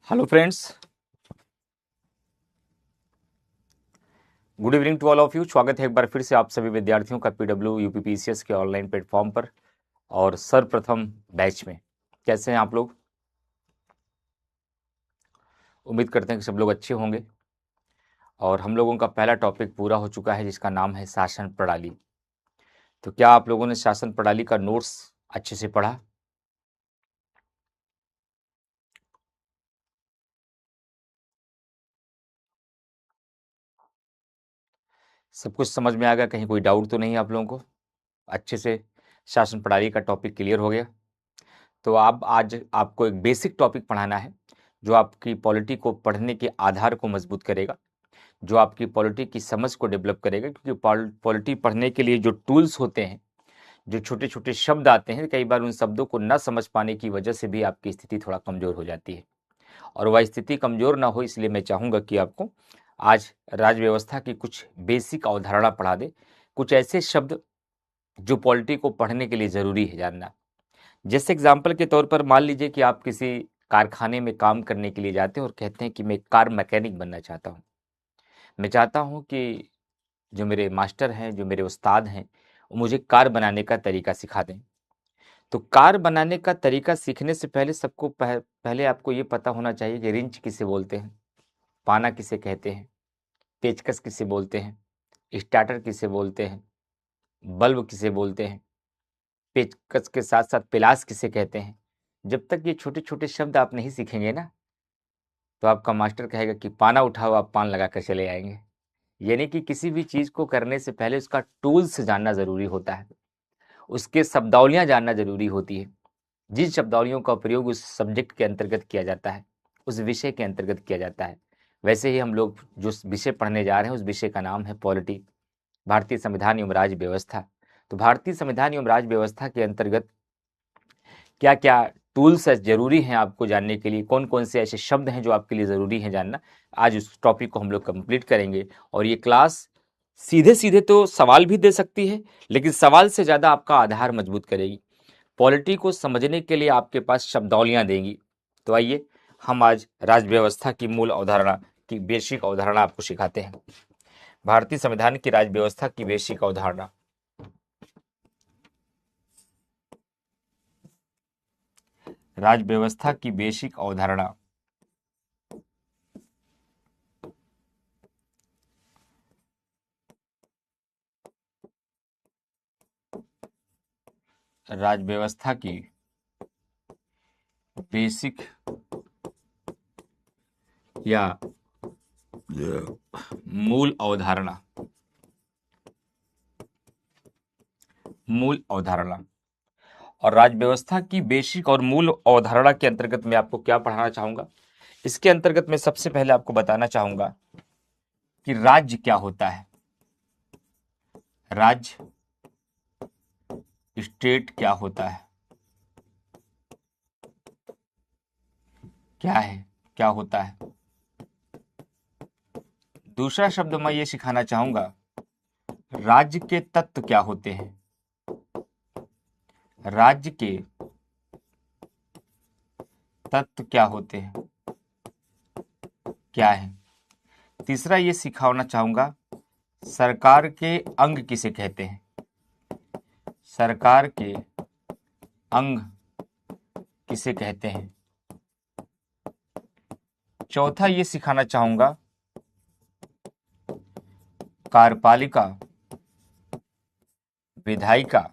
Hello friends, good evening to all of you. स्वागत है एक बार फिर से आप सभी विद्यार्थियों का पीडब्ल्यू यूपीपीसीएस के ऑनलाइन प्लेटफॉर्म पर और सर्वप्रथम बैच में। कैसे हैं आप लोग? उम्मीद करते हैं कि सब लोग अच्छे होंगे। और हम लोगों का पहला टॉपिक पूरा हो चुका है जिसका नाम है शासन प्रणाली। तो क्या आप लोगों ने शासन प्रणाली का नोट्स अच्छे से पढ़ा? सब कुछ समझ में आ गया? कहीं कोई डाउट तो नहीं है आप लोगों को? अच्छे से शासन प्रणाली का टॉपिक क्लियर हो गया? तो आप आज आपको एक बेसिक टॉपिक पढ़ाना है जो आपकी पॉलिटी को पढ़ने के आधार को मजबूत करेगा, जो आपकी पॉलिटी की समझ को डेवलप करेगा। क्योंकि पॉलिटी पढ़ने के लिए जो टूल्स होते हैं, जो छोटे छोटे शब्द आते हैं, कई बार उन शब्दों को न समझ पाने की वजह से भी आपकी स्थिति थोड़ा कमज़ोर हो जाती है। और वह स्थिति कमज़ोर ना हो इसलिए मैं चाहूँगा कि आपको आज राज्य व्यवस्था की कुछ बेसिक अवधारणा पढ़ा दे, कुछ ऐसे शब्द जो पॉलिटी को पढ़ने के लिए ज़रूरी है जानना। जैसे एग्जाम्पल के तौर पर मान लीजिए कि आप किसी कारखाने में काम करने के लिए जाते हैं और कहते हैं कि मैं कार मैकेनिक बनना चाहता हूँ। मैं चाहता हूँ कि जो मेरे मास्टर हैं, जो मेरे उस्ताद हैं, वो मुझे कार बनाने का तरीका सिखा दें। तो कार बनाने का तरीका सीखने से पहले सबको पहले आपको ये पता होना चाहिए कि रिंच किसे बोलते हैं, पाना किसे कहते हैं, पेचकस किसे बोलते हैं, स्टार्टर किसे बोलते हैं, बल्ब किसे बोलते हैं, पेचकस के साथ साथ पिलास किसे कहते हैं। जब तक ये छोटे छोटे शब्द आप नहीं सीखेंगे ना, तो आपका मास्टर कहेगा कि पाना उठाओ, आप पान लगा कर चले आएंगे। यानी कि किसी भी चीज़ को करने से पहले उसका टूल्स जानना ज़रूरी होता है, उसके शब्दावलियाँ जानना ज़रूरी होती है। जिन शब्दावलियों का प्रयोग उस सब्जेक्ट के अंतर्गत किया जाता है, उस विषय के अंतर्गत किया जाता है। वैसे ही हम लोग जो विषय पढ़ने जा रहे हैं उस विषय का नाम है पॉलिटी, भारतीय संविधान एवं राज्य व्यवस्था। तो भारतीय संविधान एवं राज्य व्यवस्था के अंतर्गत क्या क्या टूल्स जरूरी हैं आपको जानने के लिए, कौन कौन से ऐसे शब्द हैं जो आपके लिए ज़रूरी हैं जानना, आज उस टॉपिक को हम लोग कंप्लीट करेंगे। और ये क्लास सीधे सीधे तो सवाल भी दे सकती है, लेकिन सवाल से ज़्यादा आपका आधार मजबूत करेगी। पॉलिटी को समझने के लिए आपके पास शब्दावलियाँ देंगी। तो आइए हम आज राज्य व्यवस्था की मूल अवधारणा की बेसिक अवधारणा आपको सिखाते हैं। भारतीय संविधान की राज्य व्यवस्था की बेसिक अवधारणा। राज्य व्यवस्था की बेसिक अवधारणा। राज्य व्यवस्था की बेसिक या मूल अवधारणा। मूल अवधारणा और राज्य व्यवस्था की बेसिक और मूल अवधारणा के अंतर्गत मैं आपको क्या पढ़ाना चाहूंगा। इसके अंतर्गत मैं सबसे पहले आपको बताना चाहूंगा कि राज्य क्या होता है। राज्य, स्टेट क्या होता है, क्या है, क्या होता है। दूसरा शब्द मैं ये सिखाना चाहूंगा, राज्य के तत्व क्या होते हैं। राज्य के तत्व क्या होते हैं, क्या है। तीसरा ये सिखाना चाहूंगा, सरकार के अंग किसे कहते हैं। सरकार के अंग किसे कहते हैं। चौथा ये सिखाना चाहूंगा, कार्यपालिका, विधायिका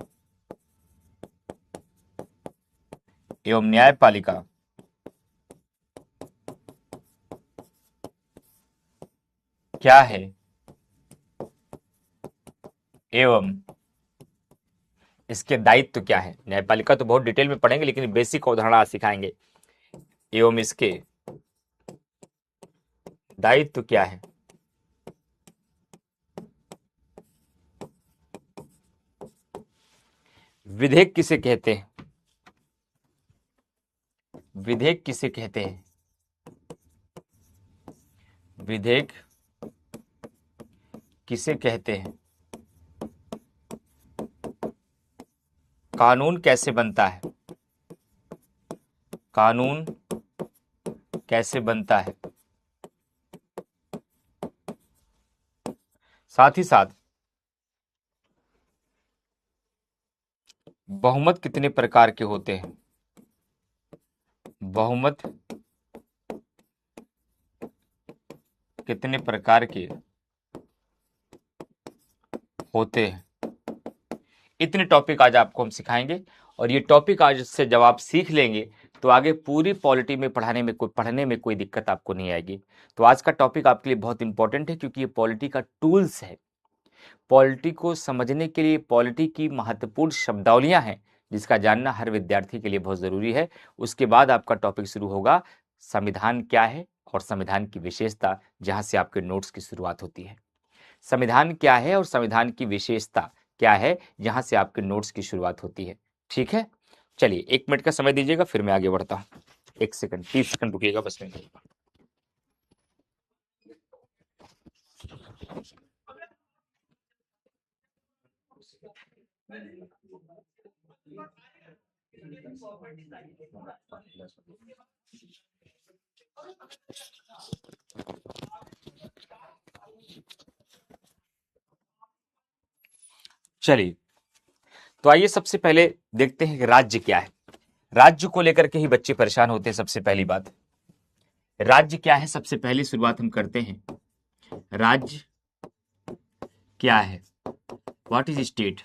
एवं न्यायपालिका क्या है एवं इसके दायित्व क्या है। न्यायपालिका तो बहुत डिटेल में पढ़ेंगे, लेकिन बेसिक अवधारणा आज सिखाएंगे। एवं इसके दायित्व क्या है। विधेयक किसे कहते हैं। विधेयक किसे कहते हैं। विधेयक किसे कहते हैं। कानून कैसे बनता है। कानून कैसे बनता है, साथ ही साथ बहुमत कितने प्रकार के होते हैं, बहुमत कितने प्रकार के होते हैं। इतने टॉपिक आज आपको हम सिखाएंगे, और ये टॉपिक आज से जब आप सीख लेंगे तो आगे पूरी पॉलिटी में पढ़ने में कोई दिक्कत आपको नहीं आएगी। तो आज का टॉपिक आपके लिए बहुत इंपॉर्टेंट है, क्योंकि ये पॉलिटी का टूल्स है। पॉलिटी को समझने के लिए पॉलिटी की महत्वपूर्ण शब्दावलियां हैं, जिसका जानना हर विद्यार्थी के लिए बहुत जरूरी है। उसके बाद आपका टॉपिक शुरू होगा संविधान क्या है और संविधान की विशेषता, जहां से आपके नोट्स की शुरुआत होती है। संविधान क्या है और संविधान की विशेषता क्या है, यहां से आपके नोट्स की शुरुआत होती है। ठीक है, चलिए 1 मिनट का समय दीजिएगा, फिर मैं आगे बढ़ता हूं। 1 सेकंड, 30 सेकंड रुकिएगा बस में। चलिए, तो आइए सबसे पहले देखते हैं कि राज्य क्या है। राज्य को लेकर के ही बच्चे परेशान होते हैं। सबसे पहली बात, राज्य क्या है, सबसे पहली शुरुआत हम करते हैं। राज्य क्या है, व्हाट इज स्टेट।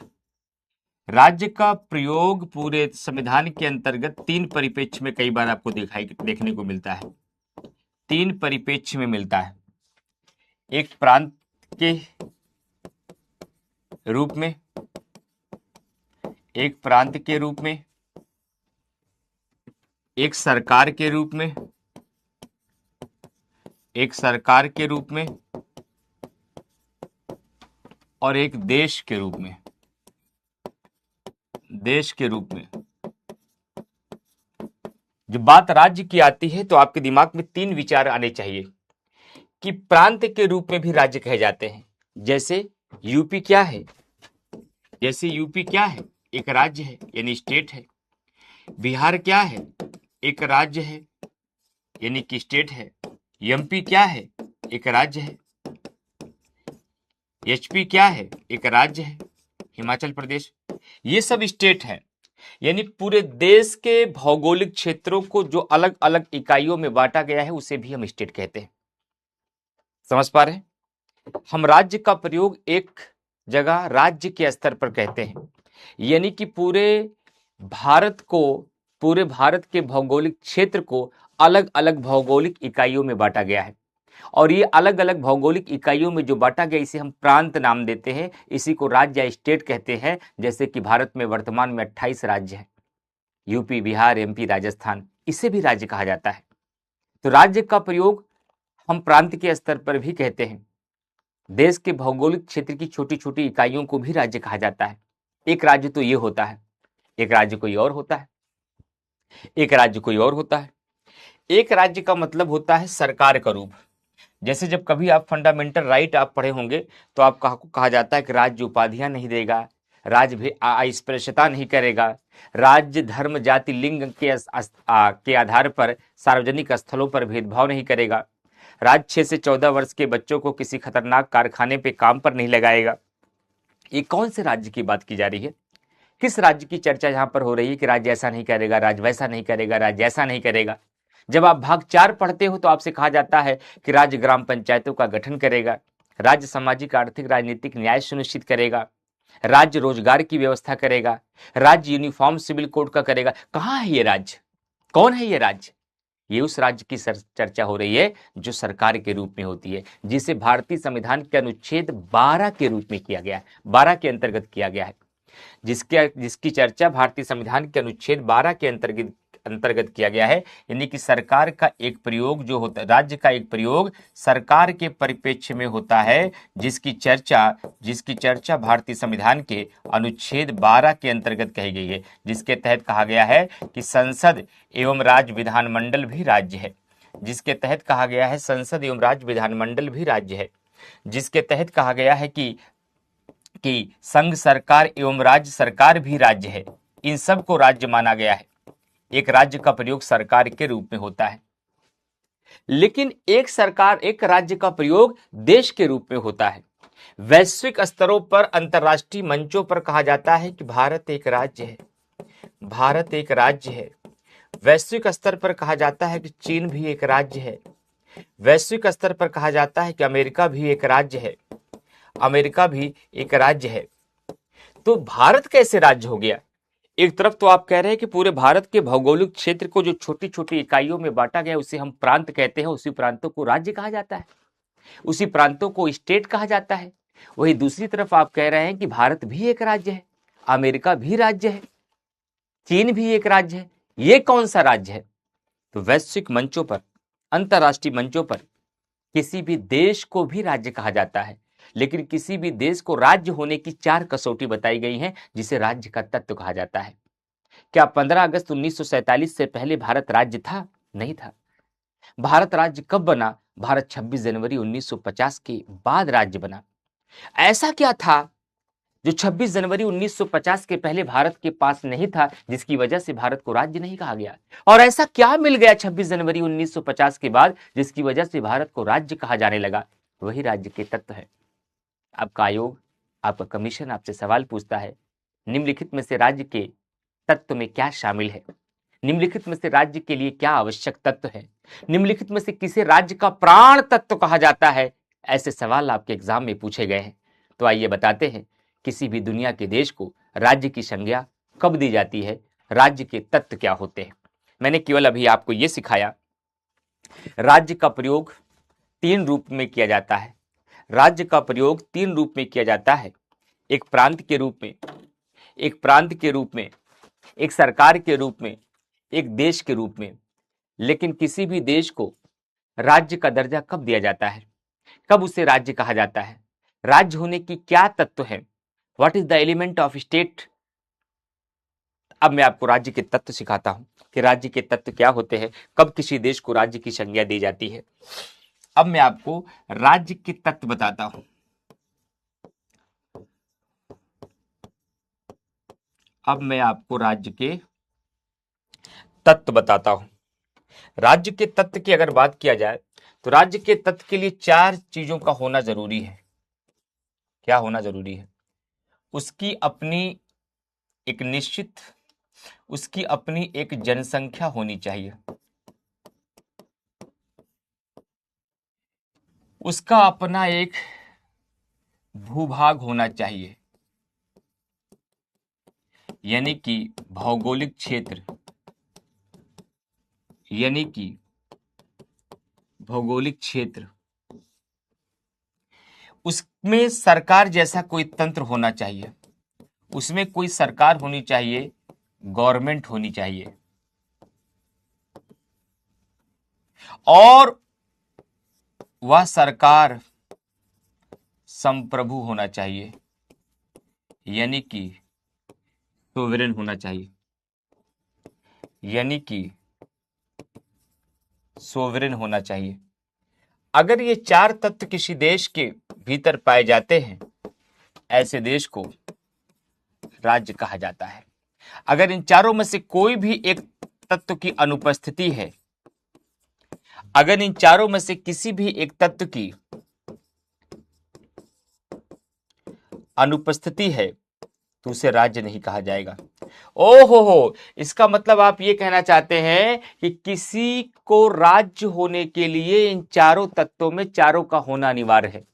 राज्य का प्रयोग पूरे संविधान के अंतर्गत 3 परिप्रेक्ष्य में कई बार आपको देखने को मिलता है। 3 परिप्रेक्ष्य में मिलता है। एक प्रांत के रूप में, एक प्रांत के रूप में, एक सरकार के रूप में, एक सरकार के रूप में, और एक देश के रूप में। देश के रूप में जब बात राज्य की आती है तो आपके दिमाग में 3 विचार आने चाहिए कि प्रांत के रूप में भी राज्य कहे जाते हैं। जैसे यूपी क्या है, जैसे यूपी क्या है, एक राज्य है यानी स्टेट है। बिहार क्या है, एक राज्य है यानी कि स्टेट है। एमपी क्या है, एक राज्य है। एचपी क्या है, एक राज्य है। हिमाचल प्रदेश, ये सब स्टेट है। यानी पूरे देश के भौगोलिक क्षेत्रों को जो अलग अलग इकाइयों में बांटा गया है उसे भी हम स्टेट कहते हैं। समझ पा रहे हैं? हम राज्य का प्रयोग एक जगह राज्य के स्तर पर कहते हैं, यानी कि पूरे भारत के भौगोलिक क्षेत्र को अलग अलग भौगोलिक इकाइयों में बांटा गया है, और ये अलग अलग भौगोलिक इकाइयों में जो बांटा गया इसे हम प्रांत नाम देते हैं। इसी को राज्य या स्टेट कहते हैं। जैसे कि भारत में वर्तमान में 28 राज्य हैं, यूपी, बिहार, एमपी, राजस्थान, इसे भी राज्य कहा जाता है। तो राज्य का प्रयोग हम प्रांत के स्तर पर भी कहते हैं। देश के भौगोलिक क्षेत्र की छोटी छोटी इकाइयों को भी राज्य कहा जाता है। एक राज्य तो ये होता है, एक राज्य कोई और होता है, एक राज्य कोई और होता है। एक राज्य का मतलब होता है सरकार का रूप। जैसे जब कभी आप फंडामेंटल राइट आप पढ़े होंगे तो आप कहा जाता है कि राज्य उपाधियां नहीं देगा, राज्य भी अस्पृश्यता नहीं करेगा, राज्य धर्म, जाति, लिंग के आधार पर सार्वजनिक स्थलों पर भेदभाव नहीं करेगा, राज्य 6 से 14 वर्ष के बच्चों को किसी खतरनाक कारखाने पे काम पर नहीं लगाएगा। ये कौन से राज्य की बात की जा रही है? किस राज्य की चर्चा यहाँ पर हो रही है कि राज्य ऐसा नहीं करेगा, राज्य वैसा नहीं करेगा, राज्य ऐसा नहीं करेगा? जब आप भाग 4 पढ़ते हो तो आपसे कहा जाता है कि राज्य ग्राम पंचायतों का गठन करेगा, राज्य सामाजिक, आर्थिक, राजनीतिक न्याय सुनिश्चित करेगा, राज्य रोजगार की व्यवस्था करेगा, राज्य यूनिफॉर्म सिविल कोड का करेगा। कहाँ है ये राज्य? कौन है ये राज्य? ये उस राज्य की चर्चा हो रही है जो सरकार के रूप में होती है, जिसे भारतीय संविधान के अनुच्छेद 12 के रूप में किया गया है, 12 के अंतर्गत किया गया है। जिसकी चर्चा भारतीय संविधान के अनुच्छेद 12 के अंतर्गत किया गया है। यानी कि सरकार का एक प्रयोग जो होता है, राज्य का एक प्रयोग सरकार के परिप्रेक्ष्य में होता है, जिसकी चर्चा भारतीय संविधान के अनुच्छेद 12 के अंतर्गत कही गई है, जिसके तहत कहा गया है कि संसद एवं राज्य विधानमंडल भी राज्य है। जिसके तहत कहा गया है संसद एवं राज्य विधानमंडल भी राज्य है। जिसके तहत कहा गया है कि संघ सरकार एवं राज्य सरकार भी राज्य है। इन सब को राज्य माना गया है। एक राज्य का प्रयोग सरकार के रूप में होता है। लेकिन एक सरकार, एक राज्य का प्रयोग देश के रूप में होता है। वैश्विक स्तरों पर, अंतर्राष्ट्रीय मंचों पर कहा जाता है कि भारत एक राज्य है, भारत एक राज्य है। वैश्विक स्तर पर कहा जाता है कि चीन भी एक राज्य है। वैश्विक स्तर पर कहा जाता है कि अमेरिका भी एक राज्य है, अमेरिका भी एक राज्य है। तो भारत कैसे राज्य हो गया? एक तरफ तो आप कह रहे हैं कि पूरे भारत के भौगोलिक क्षेत्र को जो छोटी छोटी इकाइयों में बांटा गया उसे हम प्रांत कहते हैं, उसी प्रांतों को राज्य कहा जाता है, उसी प्रांतों को स्टेट कहा जाता है। वही दूसरी तरफ आप कह रहे हैं कि भारत भी एक राज्य है, अमेरिका भी राज्य है, चीन भी एक राज्य है। ये कौन सा राज्य है? तो वैश्विक मंचों पर, अंतर्राष्ट्रीय मंचों पर किसी भी देश को भी राज्य कहा जाता है, लेकिन किसी भी देश को राज्य होने की 4 कसौटी बताई गई हैं, जिसे राज्य का तत्व कहा जाता है। क्या 15 अगस्त 1947 से पहले भारत राज्य था? नहीं था। भारत राज्य कब बना? भारत 26 जनवरी 1950 के बाद राज्य बना। ऐसा क्या था जो 26 जनवरी 1950 के पहले भारत के पास नहीं था, जिसकी वजह से भारत को राज्य नहीं कहा गया? और ऐसा क्या मिल गया 26 जनवरी 1950 के बाद जिसकी वजह से भारत को राज्य कहा जाने लगा? वही राज्य के तत्व है। आपका आयोग, आपका कमीशन आपसे सवाल पूछता है, निम्नलिखित में से राज्य के तत्व में क्या शामिल है? निम्नलिखित में से राज्य के लिए क्या आवश्यक तत्व है? निम्नलिखित में से किसे राज्य का प्राण तत्व कहा जाता है? ऐसे सवाल आपके एग्जाम में पूछे गए हैं। तो आइए बताते हैं, किसी भी दुनिया के देश को राज्य की संज्ञा कब दी जाती है, राज्य के तत्व क्या होते हैं। मैंने केवल अभी आपको यह सिखाया। राज्य का प्रयोग 3 रूप में किया जाता है। राज्य का प्रयोग 3 रूप में किया जाता है, एक प्रांत के रूप में, एक प्रांत के रूप में, एक सरकार के रूप में, एक देश के रूप में। लेकिन किसी भी देश को राज्य का दर्जा कब दिया जाता है, कब उसे राज्य कहा जाता है, राज्य होने की क्या तत्व है, what is the element of state. अब मैं आपको राज्य के तत्व सिखाता हूं कि राज्य के तत्व क्या होते हैं, कब किसी देश को राज्य की संज्ञा दी जाती है। अब मैं आपको राज्य के तत्व बताता हूं। अब मैं आपको राज्य के तत्व बताता हूं। राज्य के तत्व की अगर बात किया जाए तो राज्य के तत्व के लिए 4 चीजों का होना जरूरी है। क्या होना जरूरी है? उसकी अपनी एक निश्चित, उसकी अपनी एक जनसंख्या होनी चाहिए, उसका अपना एक भूभाग होना चाहिए, यानी कि भौगोलिक क्षेत्र, यानी कि भौगोलिक क्षेत्र। उसमें सरकार जैसा कोई तंत्र होना चाहिए, उसमें कोई सरकार होनी चाहिए, गवर्नमेंट होनी चाहिए, और वह सरकार संप्रभु होना चाहिए, यानी कि सोवरेन होना चाहिए, यानी कि सोवरेन होना चाहिए। अगर ये 4 तत्व किसी देश के भीतर पाए जाते हैं, ऐसे देश को राज्य कहा जाता है। अगर इन चारों में से कोई भी एक तत्व की अनुपस्थिति है, अगर इन चारों में से किसी भी एक तत्व की अनुपस्थिति है तो उसे राज्य नहीं कहा जाएगा। ओहो हो, इसका मतलब आप ये कहना चाहते हैं कि किसी को राज्य होने के लिए इन चारों तत्वों में चारों का होना अनिवार्य है।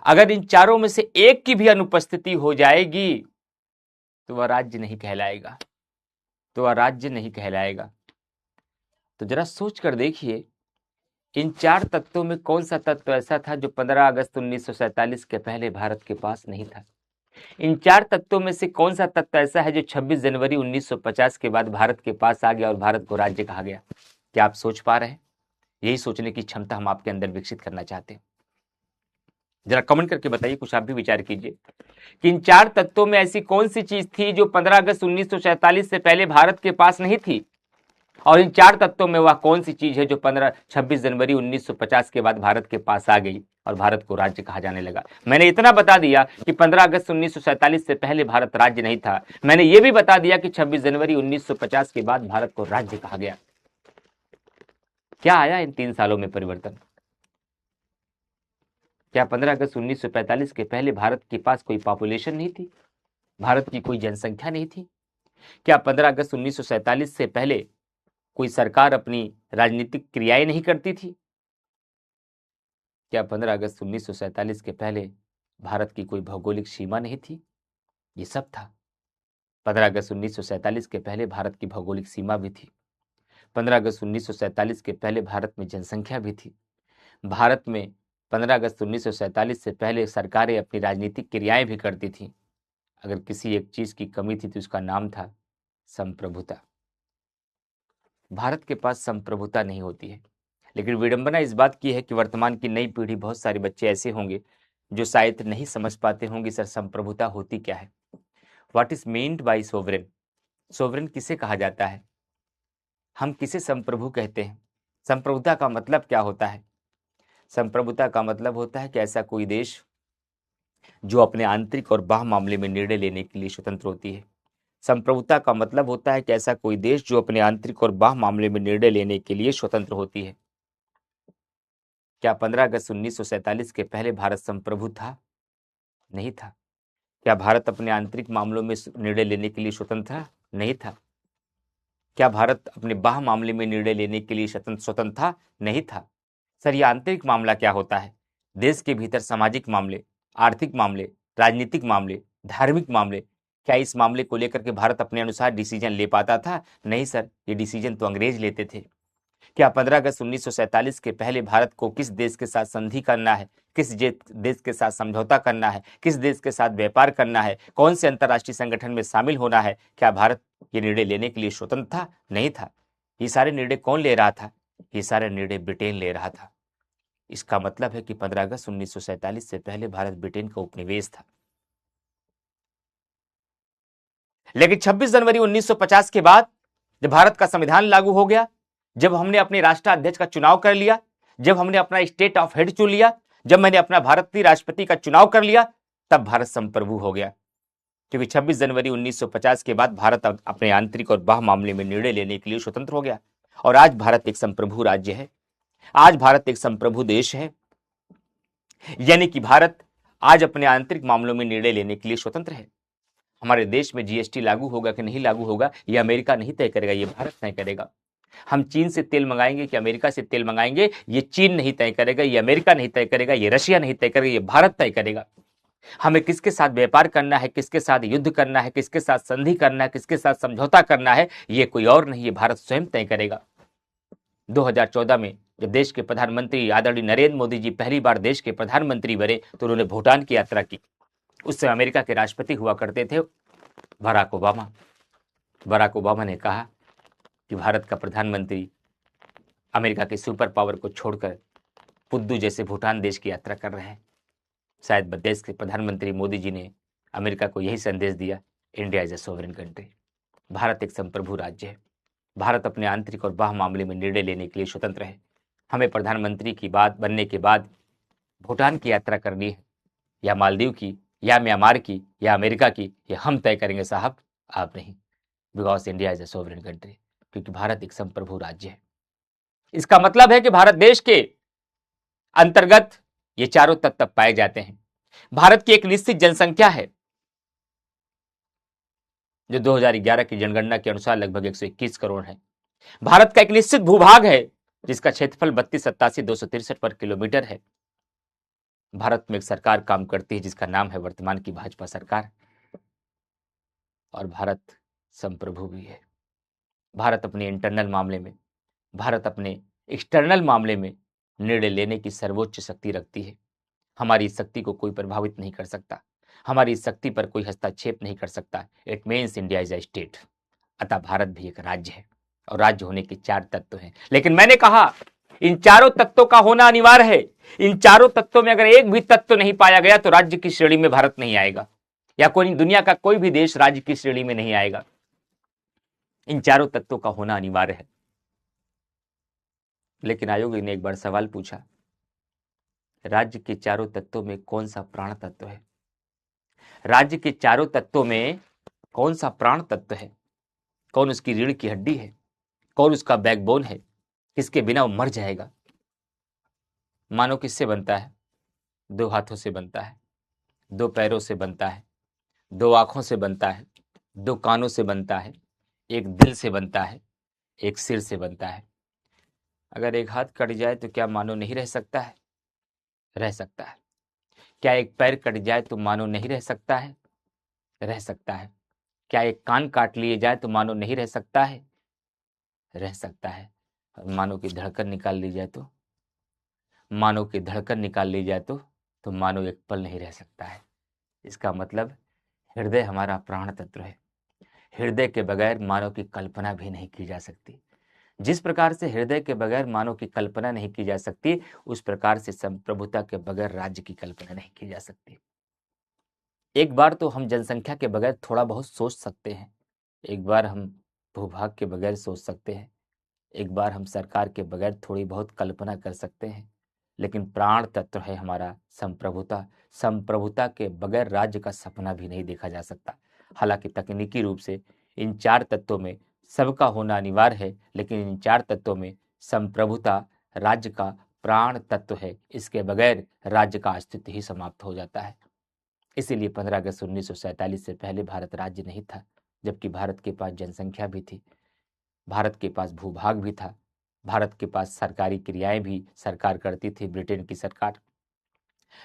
अगर इन चारों में से एक की भी अनुपस्थिति हो जाएगी तो वह राज्य नहीं कहलाएगा, तो वह राज्य नहीं कहलाएगा। तो जरा सोच कर देखिए, इन 4 तत्वों में कौन सा तत्व ऐसा था जो 15 अगस्त 1947 के पहले भारत के पास नहीं था? इन 4 तत्वों में से कौन सा तत्व ऐसा है जो 26 जनवरी 1950 के बाद भारत के पास आ गया और भारत को राज्य कहा गया? क्या आप सोच पा रहे हैं? यही सोचने की क्षमता हम आपके अंदर विकसित करना चाहते हैं। जरा कमेंट करके बताइए, कुछ आप भी विचार कीजिए कि इन 4 तत्वों में ऐसी कौन सी चीज थी जो 15 अगस्त 1947 से पहले भारत के पास नहीं थी, और इन 4 तत्वों में वह कौन सी चीज है जो 26 जनवरी 1950 के बाद भारत के पास आ गई और भारत को राज्य कहा जाने लगा। मैंने इतना बता दिया कि 15 अगस्त 1947 से पहले भारत राज्य नहीं था। मैंने यह भी बता दिया कि 26 जनवरी 1950 के बाद भारत को राज्य कहा गया। क्या आया इन 3 सालों में परिवर्तन? क्या 15 अगस्त 1945 के पहले भारत के पास कोई पॉपुलेशन नहीं थी? भारत की कोई जनसंख्या नहीं थी? क्या 15 अगस्त 1947 से पहले कोई सरकार अपनी राजनीतिक क्रियाएं नहीं करती थी? क्या 15 अगस्त 1947 के पहले भारत की कोई भौगोलिक सीमा नहीं थी? ये सब था। 15 अगस्त 1947 के पहले भारत की भौगोलिक सीमा भी थी। 15 अगस्त 1947 के पहले भारत में जनसंख्या भी थी। भारत में 15 अगस्त 1947 से पहले सरकारें अपनी राजनीतिक क्रियाएं भी करती थीं। अगर किसी एक चीज की कमी थी तो उसका नाम था संप्रभुता। भारत के पास संप्रभुता नहीं होती है, लेकिन विडंबना इस बात की है कि वर्तमान की नई पीढ़ी, बहुत सारे बच्चे ऐसे होंगे जो शायद नहीं समझ पाते होंगे सर संप्रभुता होती क्या है। What is meant by sovereign? Sovereign किसे कहा जाता है? हम किसे संप्रभु कहते हैं? संप्रभुता का मतलब क्या होता है? संप्रभुता का मतलब होता है कि ऐसा कोई देश जो अपने आंतरिक और बाह्य मामले में निर्णय लेने के लिए स्वतंत्र होती है। संप्रभुता का मतलब होता है कि ऐसा कोई देश जो अपने आंतरिक और बाह्य मामले में निर्णय लेने के लिए स्वतंत्र होती है। क्या 15 अगस्त 1947 के पहले भारत संप्रभु था? नहीं था। क्या भारत अपने आंतरिक मामलों में निर्णय लेने के लिए स्वतंत्र था? नहीं था। क्या भारत अपने बाह्य मामले में निर्णय लेने के लिए स्वतंत्र था? नहीं था। सर, ये आंतरिक मामला क्या होता है? देश के भीतर सामाजिक मामले, आर्थिक मामले, राजनीतिक मामले, धार्मिक मामले, क्या इस मामले को लेकर के भारत अपने अनुसार डिसीजन ले पाता था? नहीं सर, ये डिसीजन तो अंग्रेज लेते थे। क्या 15 अगस्त 1947 के पहले भारत को किस देश के साथ संधि करना है, किस देश के साथ समझौता करना है, किस देश के साथ व्यापार करना है, कौन से अंतर्राष्ट्रीय संगठन में शामिल होना है, क्या भारत ये निर्णय लेने के लिए स्वतंत्र था? नहीं था। ये सारे निर्णय कौन ले रहा था? ये सारे निर्णय ब्रिटेन ले रहा था। इसका मतलब है कि 15 अगस्त 1947 से पहले भारत ब्रिटेन का उपनिवेश था। लेकिन 26 जनवरी 1950 के बाद जब भारत का संविधान लागू हो गया, जब हमने अपने राष्ट्राध्यक्ष का चुनाव कर लिया, जब हमने अपना स्टेट ऑफ हेड चुन लिया, जब मैंने अपना भारतीय राष्ट्रपति का चुनाव कर लिया, तब भारत संप्रभु हो गया। क्योंकि 26 जनवरी 1950 के बाद भारत अपने आंतरिक और बाह्य मामले में निर्णय लेने के लिए स्वतंत्र हो गया और आज भारत एक संप्रभु राज्य है। आज भारत एक संप्रभु देश है, यानी कि भारत आज अपने आंतरिक मामलों में निर्णय लेने के लिए स्वतंत्र है। हमारे देश में जीएसटी लागू होगा कि नहीं लागू होगा, यह अमेरिका नहीं तय करेगा, यह भारत तय करेगा। हम चीन से तेल मंगाएंगे कि अमेरिका से तेल मंगाएंगे, ये चीन नहीं तय करेगा, ये अमेरिका नहीं तय करेगा, ये रशिया नहीं तय करेगा, ये भारत तय करेगा। हमें किसके साथ व्यापार करना है, किसके साथ युद्ध करना है, किसके साथ संधि करना है, किसके साथ समझौता करना है, ये कोई और नहीं, ये भारत स्वयं तय करेगा। 2014 में जब देश के प्रधानमंत्री आदरणीय नरेंद्र मोदी जी पहली बार देश के प्रधानमंत्री बने तो उन्होंने भूटान की यात्रा की। उस समय अमेरिका के राष्ट्रपति हुआ करते थे बराक ओबामा। बराक ओबामा ने कहा कि भारत का प्रधानमंत्री अमेरिका के सुपर पावर को छोड़कर पुद्दू जैसे भूटान देश की यात्रा कर रहे हैं। शायद देश के प्रधानमंत्री मोदी जी ने अमेरिका को यही संदेश दिया, India is a sovereign country. Bharat एक संप्रभु राज्य है। भारत अपने आंतरिक और बाह्य मामले में निर्णय लेने के लिए स्वतंत्र है। हमें प्रधानमंत्री की बात बनने के बाद भूटान की यात्रा करनी है या मालदीव की या म्यांमार की या अमेरिका की, ये हम तय करेंगे साहब, आप नहीं। Because India is a sovereign country, क्योंकि भारत एक संप्रभु राज्य है। इसका मतलब है कि भारत देश के अंतर्गत ये चारों तत्व पाए जाते हैं। भारत की एक निश्चित जनसंख्या है जो 2011 की जनगणना के अनुसार लगभग 121 करोड़ है। भारत का एक निश्चित भूभाग है जिसका क्षेत्रफल 32,87,263 वर्ग किलोमीटर है। भारत में एक सरकार काम करती है जिसका नाम है वर्तमान की भाजपा सरकार, और भारत संप्रभु भी है। भारत अपने इंटरनल मामले में, भारत अपने एक्सटर्नल मामले में निर्णय लेने की सर्वोच्च शक्ति रखती है। हमारी इस शक्ति को कोई प्रभावित नहीं कर सकता, हमारी इस शक्ति पर कोई हस्तक्षेप नहीं कर सकता। It means India is a state. अतः भारत भी एक राज्य है और राज्य होने के 4 तत्व हैं। लेकिन मैंने कहा इन चारों तत्वों का होना अनिवार्य है। इन चारों तत्वों में अगर एक भी तत्व नहीं पाया गया तो राज्य की श्रेणी में भारत नहीं आएगा, या कोई दुनिया का कोई भी देश राज्य की श्रेणी में नहीं आएगा। इन चारों तत्वों का होना अनिवार्य है। लेकिन आयोग ने एक बार सवाल पूछा, राज्य के चारों तत्वों में कौन सा प्राण तत्व है? राज्य के चारों तत्वों में कौन सा प्राण तत्व है? कौन उसकी रीढ़ की हड्डी है? कौन उसका बैकबोन है? किसके बिना वो मर जाएगा। मानव किससे बनता है? दो हाथों से बनता है, दो पैरों से बनता है, दो आंखों से बनता है, दो कानों से बनता है, एक दिल से बनता है, एक सिर से बनता है। अगर एक हाथ कट जाए तो क्या मानव नहीं रह सकता है? रह सकता है। क्या एक पैर कट जाए तो मानव नहीं रह सकता है? रह सकता है। क्या एक कान काट लिए जाए तो मानव नहीं रह सकता है? रह सकता है। और मानव की धड़कन निकाल ली जाए तो, मानव की धड़कन निकाल ली जाए तो मानव एक पल नहीं रह सकता है। इसका मतलब हृदय हमारा प्राण तत्व है। हृदय के बगैर मानव की कल्पना भी नहीं की जा सकती। जिस प्रकार से हृदय के बगैर मानव की कल्पना नहीं की जा सकती, उस प्रकार से संप्रभुता के बगैर राज्य की कल्पना नहीं की जा सकती। एक बार तो हम जनसंख्या के बगैर थोड़ा बहुत सोच सकते हैं, एक बार हम भूभाग के बगैर सोच सकते हैं, एक बार हम सरकार के बगैर थोड़ी बहुत कल्पना कर सकते हैं, लेकिन प्राण तत्व है हमारा संप्रभुता। संप्रभुता के बगैर राज्य का सपना भी नहीं देखा जा सकता। हालांकि तकनीकी रूप से इन चार तत्वों में सबका होना अनिवार्य है, लेकिन इन चार तत्वों में संप्रभुता राज्य का प्राण तत्व है। इसके बगैर राज्य का अस्तित्व ही समाप्त हो जाता है। इसीलिए 15 अगस्त 1947 से पहले भारत राज्य नहीं था, जबकि भारत के पास जनसंख्या भी थी, भारत के पास भूभाग भी था, भारत के पास सरकारी क्रियाएं भी सरकार करती थी, ब्रिटेन की सरकार।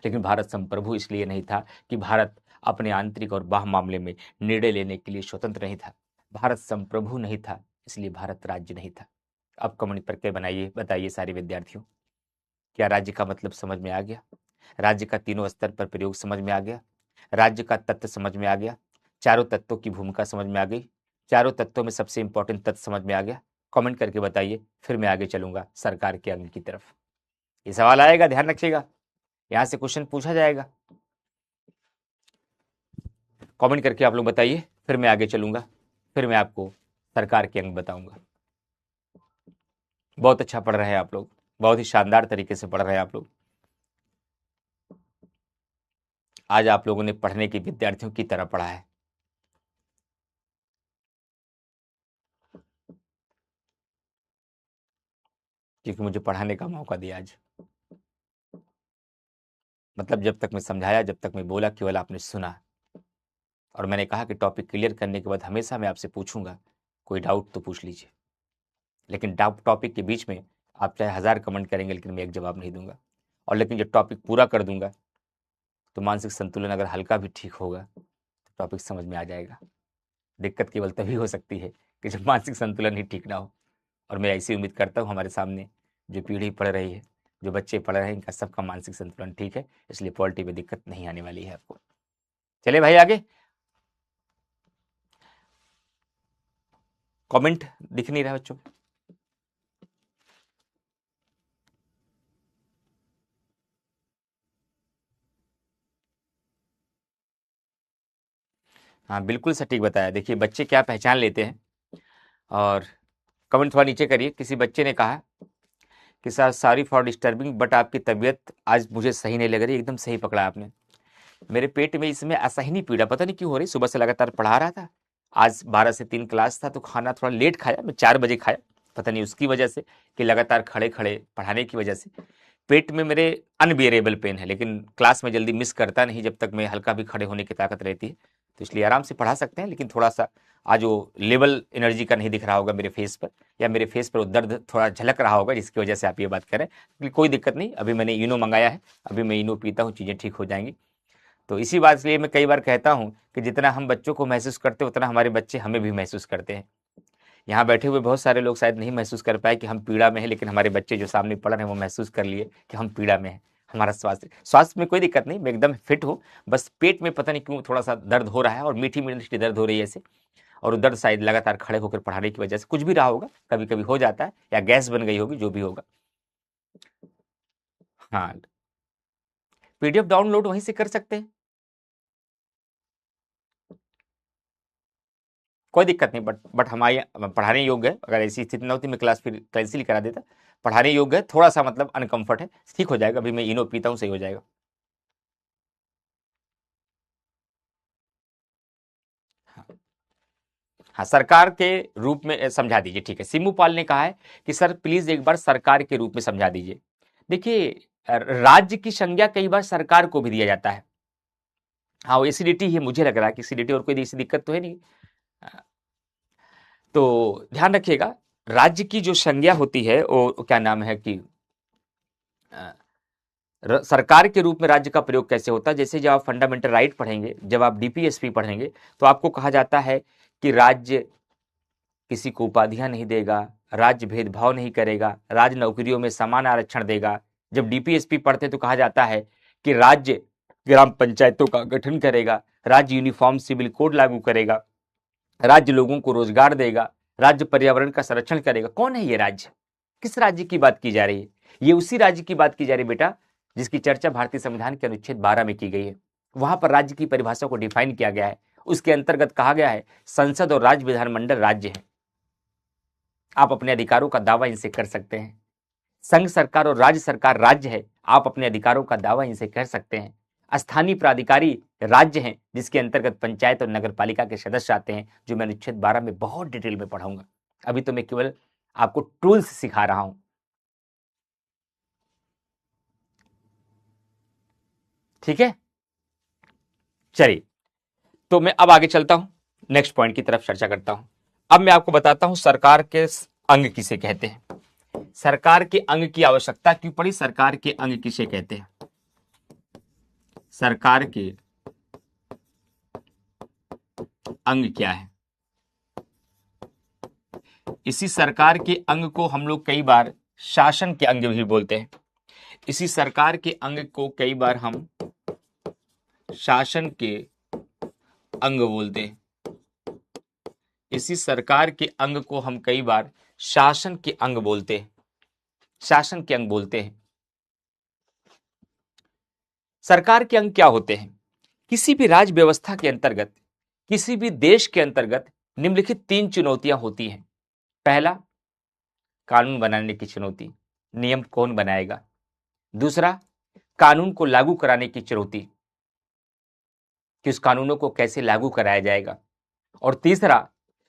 लेकिन भारत संप्रभु इसलिए नहीं था कि भारत अपने आंतरिक और बाह्य मामले में निर्णय लेने के लिए स्वतंत्र नहीं था। भारत संप्रभु नहीं था, इसलिए भारत राज्य नहीं था। अब कमेंट करके बनाइए, बताइए सारे विद्यार्थियों, क्या राज्य का मतलब समझ में आ गया? राज्य का तीनों स्तर पर प्रयोग समझ में आ गया? राज्य का तत्व समझ में आ गया? चारों तत्वों की भूमिका समझ में आ गई? चारों तत्वों में सबसे इंपॉर्टेंट तत्व समझ में आ गया? कमेंट करके बताइए, फिर मैं आगे चलूंगा सरकार के अंग की तरफ। ये सवाल आएगा, ध्यान रखिएगा, यहां से क्वेश्चन पूछा जाएगा। कमेंट करके आप लोग बताइए, फिर मैं आगे चलूंगा, फिर मैं आपको सरकार के अंग बताऊंगा। बहुत अच्छा पढ़ रहे हैं आप लोग, बहुत ही शानदार तरीके से पढ़ रहे हैं आप लोग। आज आप लोगों ने पढ़ने की विद्यार्थियों की तरह पढ़ा है। क्योंकि मुझे पढ़ाने का मौका दिया आज। मतलब जब तक मैं समझाया, जब तक मैं बोला, केवल आपने सुना। और मैंने कहा कि टॉपिक क्लियर करने के बाद हमेशा मैं आपसे पूछूंगा, कोई डाउट तो पूछ लीजिए। लेकिन डाउट टॉपिक के बीच में आप चाहे 1000 कमेंट करेंगे, लेकिन मैं एक जवाब नहीं दूंगा। और लेकिन जब टॉपिक पूरा कर दूंगा, तो मानसिक संतुलन अगर हल्का भी ठीक होगा तो टॉपिक समझ में आ जाएगा। दिक्कत केवल तभी हो सकती है कि जब मानसिक संतुलन ही ठीक ना हो। और मैं ऐसी उम्मीद करता हूँ हमारे सामने जो पीढ़ी पढ़ रही है, जो बच्चे पढ़ रहे हैं, इनका सबका मानसिक संतुलन ठीक है, इसलिए पॉलिटी में दिक्कत नहीं आने वाली है आपको। चले भाई आगे। कमेंट दिख नहीं रहा बच्चों? हाँ बिल्कुल सटीक बताया। देखिए बच्चे क्या पहचान लेते हैं। और कमेंट थोड़ा नीचे करिए। किसी बच्चे ने कहा कि sir sorry for disturbing, but आपकी तबीयत आज मुझे सही नहीं लग रही। एकदम सही पकड़ा आपने। मेरे पेट में इसमें असहनीय पीड़ा पता नहीं क्यों हो रही। सुबह से लगातार पढ़ा रहा था, आज 12 से 3 क्लास था, तो खाना थोड़ा लेट खाया, मैं 4 बजे खाया। पता नहीं उसकी वजह से कि लगातार खड़े खड़े पढ़ाने की वजह से पेट में मेरे अनबियरेबल पेन है। लेकिन क्लास में जल्दी मिस करता नहीं जब तक मैं हल्का भी खड़े होने की ताकत रहती है, तो इसलिए आराम से पढ़ा सकते हैं। लेकिन थोड़ा सा आज वो लेवल एनर्जी का नहीं दिख रहा होगा मेरे फेस पर, या मेरे फेस पर वो दर्द थोड़ा झलक रहा होगा, जिसकी वजह से आप ये बात करें। लेकिन कोई दिक्कत नहीं, अभी मैंने इनो मंगाया है, अभी मैं इनो पीता हूँ, चीज़ें ठीक हो जाएंगी। तो इसी बात से मैं कई बार कहता हूँ कि जितना हम बच्चों को महसूस करते हैं, उतना हमारे बच्चे हमें भी महसूस करते हैं। यहाँ बैठे हुए बहुत सारे लोग शायद नहीं महसूस कर पाए कि हम पीड़ा में हैं, लेकिन हमारे बच्चे जो सामने पढ़ रहे हैं वो महसूस कर लिए कि हम पीड़ा में हैं। हमारा स्वास्थ्य में कोई दिक्कत नहीं, मैं एकदम फिट हूँ, बस पेट में पता नहीं क्यों थोड़ा सा दर्द हो रहा है, और मीठी मीठी दर्द हो रही है ऐसे। और वो दर्द शायद लगातार खड़े होकर पढ़ाने की वजह से कुछ भी रहा होगा, कभी कभी हो जाता है, या गैस बन गई होगी, जो भी होगा। हाँ, पीडीएफ डाउनलोड वहीं से कर सकते हैं, कोई दिक्कत नहीं। बट हमारे पढ़ाने योग्य है। अगर ऐसी स्थिति ना होती मैं क्लास फिर कैंसिल ही करा देता। पढ़ाने योग्य है, थोड़ा सा मतलब अनकंफर्ट है, ठीक हो जाएगा। अभी मैं इनो पीता हूँ, सही हो जाएगा। हाँ, हाँ, सरकार के रूप में समझा दीजिए। ठीक है, सिमू पाल ने कहा है कि सर प्लीज एक बार सरकार के रूप में समझा दीजिए। देखिए, राज्य की संज्ञा कई बार सरकार को भी दिया जाता है। हाँ, वो एसिडिटी है, मुझे लग रहा है कि एसिडिटी और कोई ऐसी दिक्कत तो है नहीं। तो ध्यान रखिएगा, राज्य की जो संज्ञा होती है वो क्या नाम है कि सरकार के रूप में राज्य का प्रयोग कैसे होता है। जैसे जब आप फंडामेंटल राइट पढ़ेंगे, जब आप डीपीएसपी पढ़ेंगे, तो आपको कहा जाता है कि राज्य किसी को उपाधियां नहीं देगा, राज्य भेदभाव नहीं करेगा, राज्य नौकरियों में समान आरक्षण देगा। जब डीपीएसपी पढ़ते तो कहा जाता है कि राज्य ग्राम पंचायतों का गठन करेगा, राज्य यूनिफॉर्म सिविल कोड लागू करेगा, राज्य लोगों को रोजगार देगा, राज्य पर्यावरण का संरक्षण करेगा। कौन है ये राज्य? किस राज्य की बात की जा रही है? ये उसी राज्य की बात की जा रही है बेटा जिसकी चर्चा भारतीय संविधान के अनुच्छेद 12 में की गई है। वहां पर राज्य की परिभाषा को डिफाइन किया गया है। उसके अंतर्गत कहा गया है संसद और राज्य विधानमंडल राज्य है, आप अपने अधिकारों का दावा इनसे कर सकते हैं। संघ सरकार और राज्य सरकार राज्य है, आप अपने अधिकारों का दावा इनसे कर सकते हैं। स्थानीय प्राधिकारी राज्य हैं, जिसके अंतर्गत पंचायत और नगर पालिका के सदस्य आते हैं, जो मैं अनुच्छेद 12 में बहुत डिटेल में पढ़ाऊंगा। अभी तो मैं केवल आपको टूल्स सिखा रहा हूं। ठीक है, चलिए, तो मैं अब आगे चलता हूं, नेक्स्ट पॉइंट की तरफ चर्चा करता हूं। अब मैं आपको बताता हूं सरकार के अंग किसे कहते हैं। सरकार के अंग की आवश्यकता क्यों पड़ी? सरकार के अंग किसे कहते हैं? सरकार के अंग क्या है? इसी सरकार के अंग को हम लोग कई बार शासन के अंग भी बोलते हैं। इसी सरकार के अंग को कई बार हम शासन के अंग बोलते हैं। इसी सरकार के अंग को हम कई बार शासन के अंग बोलते हैं, शासन के अंग बोलते हैं। सरकार के अंग क्या होते हैं? किसी भी राज्य व्यवस्था के अंतर्गत, किसी भी देश के अंतर्गत निम्नलिखित 3 चुनौतियां होती हैं। पहला, कानून बनाने की चुनौती, नियम कौन बनाएगा। दूसरा, कानून को लागू कराने की चुनौती, कि उस कानूनों को कैसे लागू कराया जाएगा। और तीसरा,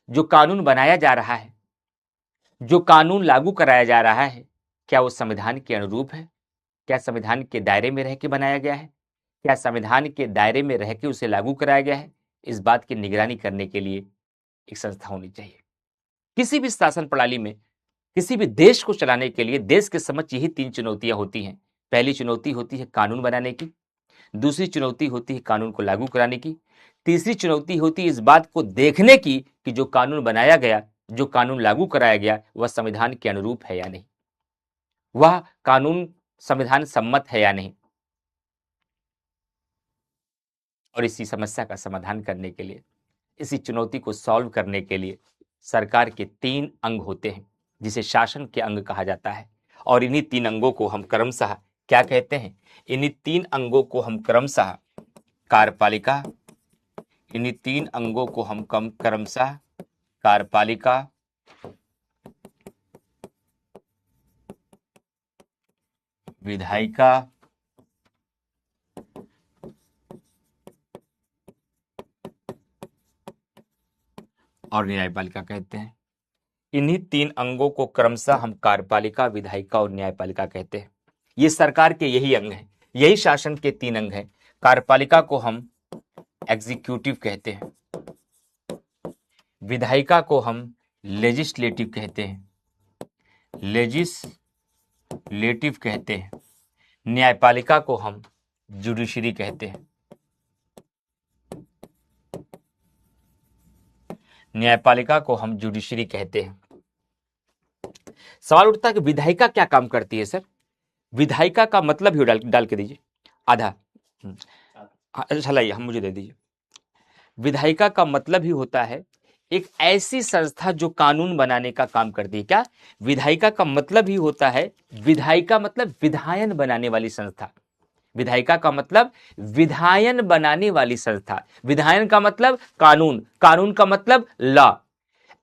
जो कानून बनाया जा रहा है, जो कानून लागू कराया जा रहा है, क्या वो संविधान के अनुरूप है? क्या संविधान के दायरे में रह के बनाया गया है? क्या संविधान के दायरे में रह के उसे लागू कराया गया है? इस बात की निगरानी करने के लिए एक संस्था होनी चाहिए। किसी भी शासन प्रणाली में, किसी भी देश को चलाने के लिए देश के समक्ष यही 3 चुनौतियां होती हैं। पहली चुनौती होती है कानून बनाने की, दूसरी चुनौती होती है कानून को लागू कराने की, तीसरी चुनौती होती है इस बात को देखने की कि जो कानून बनाया गया, जो कानून लागू कराया गया, वह संविधान के अनुरूप है या नहीं, वह कानून संविधान सम्मत है या नहीं। और इसी समस्या का समाधान करने के लिए, इसी चुनौती को सॉल्व करने के लिए सरकार के 3 अंग होते हैं, जिसे शासन के अंग कहा जाता है। और इन्हीं 3 अंगों को हम क्रमशः क्या कहते हैं? इन्हीं 3 अंगों को हम क्रमशः कार्यपालिका, इन्हीं 3 अंगों को हम क्रमशः कार्यपालिका, विधायिका और न्यायपालिका कहते हैं। इन्हीं 3 अंगों को क्रमशः हम कार्यपालिका, विधायिका और न्यायपालिका कहते हैं। ये सरकार के यही अंग हैं, यही शासन के 3 अंग हैं। कार्यपालिका को हम एग्जीक्यूटिव कहते हैं, विधायिका को हम लेजिस्लेटिव कहते हैं, लेजिस्लेटिव कहते हैं, न्यायपालिका को हम जुडिशरी कहते हैं। न्यायपालिका को हम जुडिशरी कहते हैं। सवाल उठता है कि विधायिका क्या काम करती है सर? विधायिका का मतलब ही डाल के दीजिए आधा, चलाइए, हम मुझे दे दीजिए। विधायिका का मतलब ही होता है एक ऐसी संस्था जो कानून बनाने का काम करती है। क्या? विधायिका का मतलब ही होता है, विधायिका मतलब विधायन बनाने वाली संस्था। विधायिका का मतलब विधायन बनाने वाली संस्था। विधायन का मतलब कानून, कानून का मतलब लॉ।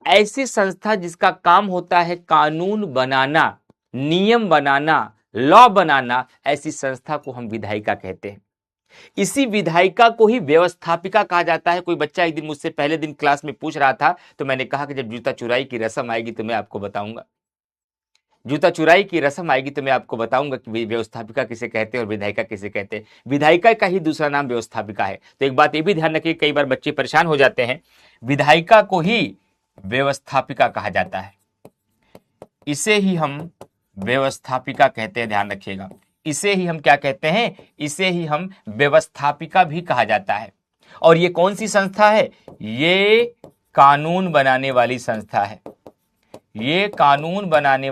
ऐसी संस्था जिसका काम होता है कानून बनाना, नियम बनाना, लॉ बनाना, ऐसी संस्था को हम विधायिका कहते हैं। इसी विधायिका को ही व्यवस्थापिका कहा जाता है। कोई बच्चा एक दिन मुझसे पहले दिन क्लास में पूछ रहा था, तो मैंने कहा कि जब जूता चुराई की रस्म आएगी तो मैं आपको बताऊंगा, जूता चुराई की रस्म आएगी तो मैं आपको बताऊंगा कि व्यवस्थापिका किसे कहते हैं और विधायिका किसे कहते हैं। विधायिका का ही दूसरा नाम व्यवस्थापिका है। तो एक बात ये भी ध्यान रखिए, कई बार बच्चे परेशान हो जाते हैं, विधायिका को ही व्यवस्थापिका कहा जाता है, इसे ही हम व्यवस्थापिका कहते हैं, ध्यान रखिएगा। इसे ही हम क्या कहते हैं, इसे ही हम व्यवस्थापिका भी कहा जाता है। और ये कौन सी संस्था है, ये कानून बनाने वाली संस्था है। ये कानून बनाने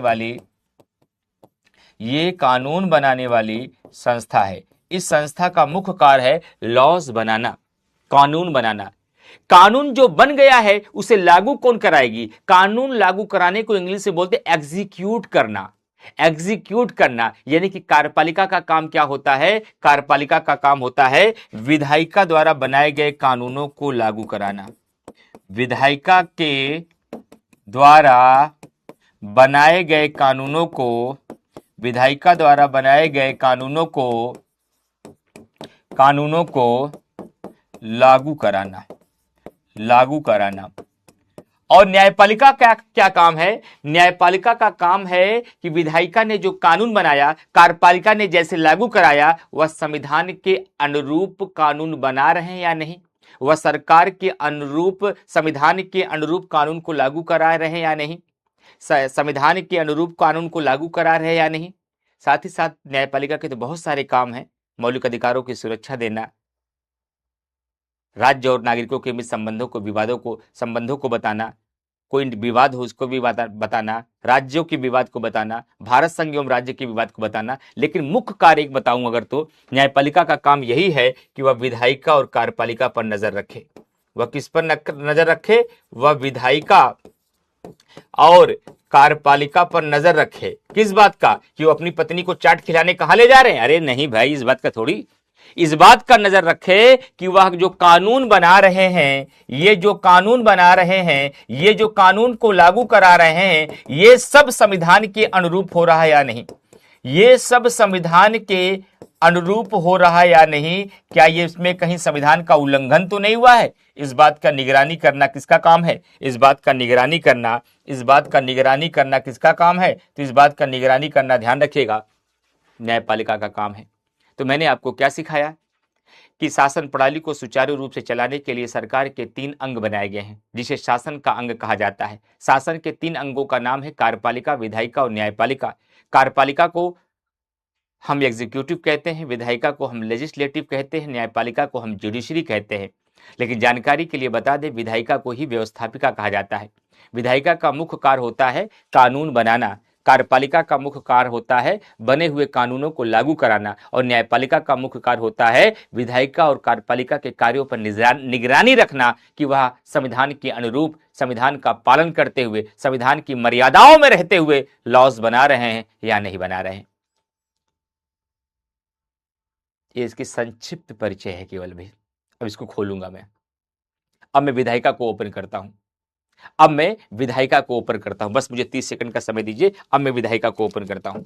वाली संस्था है। इस संस्था का मुख्य कार्य है लॉज बनाना, कानून बनाना। कानून जो बन गया है उसे लागू कौन कराएगी, कानून लागू कराने को इंग्लिश से बोलते एग्जीक्यूट करना। एग्जीक्यूट करना यानी कि कार्यपालिका का काम क्या होता है, कार्यपालिका का काम होता है विधायिका द्वारा बनाए गए कानूनों को लागू कराना। विधायिका के द्वारा बनाए गए कानूनों को, विधायिका द्वारा बनाए गए कानूनों को लागू कराना। और न्यायपालिका का क्या काम है, न्यायपालिका का काम है कि विधायिका ने जो कानून बनाया, कार्यपालिका ने जैसे लागू कराया, वह संविधान के अनुरूप कानून बना रहे हैं या नहीं, वह सरकार के अनुरूप, संविधान के अनुरूप कानून को लागू करा रहे हैं या नहीं, संविधान के अनुरूप कानून को लागू करा रहे हैं या नहीं। साथ ही साथ न्यायपालिका के तो बहुत सारे काम हैं, मौलिक अधिकारों की सुरक्षा देना, राज्य और नागरिकों के बीच संबंधों को बताना, कोई विवाद हो उसको भी बताना, राज्यों के विवाद को बताना, भारत संघ एवं राज्य के विवाद को बताना। लेकिन मुख्य कार्य एक बताऊं अगर, तो न्यायपालिका का काम यही है कि वह विधायिका और कार्यपालिका पर नजर रखे। वह किस पर नजर रखे, वह विधायिका और कार्यपालिका पर नजर रखे। किस बात का, कि वो अपनी पत्नी को चाट खिलाने कहां ले जा रहे हैं, अरे नहीं भाई, इस बात का थोड़ी, इस बात का नजर रखे कि वह जो कानून बना रहे हैं, ये जो कानून बना रहे हैं, ये जो कानून को लागू करा रहे हैं, ये सब संविधान के अनुरूप हो रहा है या नहीं, ये सब संविधान के अनुरूप हो रहा है या नहीं, क्या ये इसमें कहीं संविधान का उल्लंघन तो नहीं हुआ है। इस बात का निगरानी करना किसका काम है, इस बात का निगरानी करना किसका काम है, तो इस बात का निगरानी करना, ध्यान रखिएगा, न्यायपालिका का काम है। तो मैंने आपको क्या सिखाया कि शासन प्रणाली को सुचारू रूप से चलाने के लिए सरकार के 3 अंग बनाए गए हैं, जिसे शासन का अंग कहा जाता है। शासन के 3 अंगों का नाम है कार्यपालिका, विधायिका और न्यायपालिका। कार्यपालिका को हम एग्जीक्यूटिव कहते हैं, विधायिका को हम लेजिस्लेटिव कहते हैं, न्यायपालिका को हम जुडिशरी कहते हैं। लेकिन जानकारी के लिए बता दें, विधायिका को ही व्यवस्थापिका कहा जाता है। विधायिका का मुख्य कार्य होता है कानून बनाना, कार्यपालिका का मुख्य कार्य होता है बने हुए कानूनों को लागू कराना, और न्यायपालिका का मुख्य कार्य होता है विधायिका और कार्यपालिका के कार्यों पर निगरानी रखना कि वह संविधान के अनुरूप, संविधान का पालन करते हुए, संविधान की मर्यादाओं में रहते हुए लॉज बना रहे हैं या नहीं बना रहे हैं। ये इसकी संक्षिप्त परिचय है केवल भी। अब इसको खोलूंगा मैं। अब मैं विधायिका को ओपन करता हूं, बस मुझे 30 सेकंड का समय दीजिए। अब मैं विधायिका को ओपन करता हूं।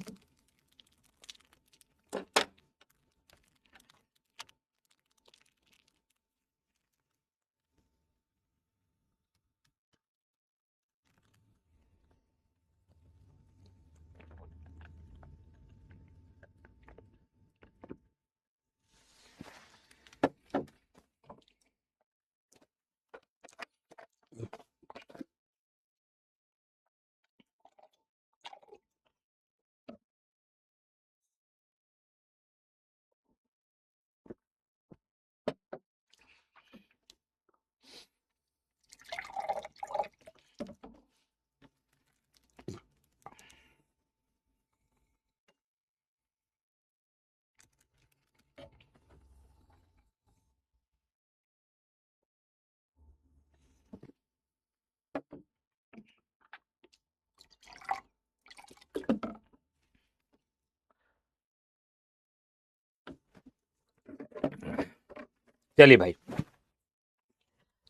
चलिए भाई,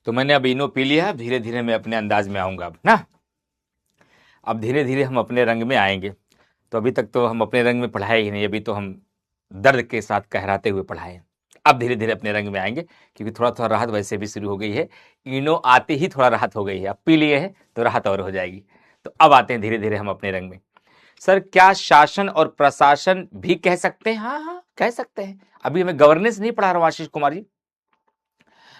तो मैंने अब इनो पी लिया। धीरे धीरे मैं अपने अंदाज में आऊंगा अब ना। अब धीरे धीरे हम अपने रंग में आएंगे। तो अभी तक तो हम अपने रंग में पढ़ाए ही नहीं, अभी तो हम दर्द के साथ कहराते हुए पढ़ाए। अब धीरे धीरे अपने रंग में आएंगे, क्योंकि थोड़ा थोड़ा राहत वैसे भी शुरू हो गई है। इनो आते ही थोड़ा राहत हो गई है, अब पी लिए है तो राहत और हो जाएगी। तो अब आते हैं धीरे धीरे हम अपने रंग में। सर क्या शासन और प्रशासन भी कह सकते हैं? हाँ हाँ कह सकते हैं। अभी हमें गवर्नेंस नहीं पढ़ा रहा हूं आशीष कुमार जी।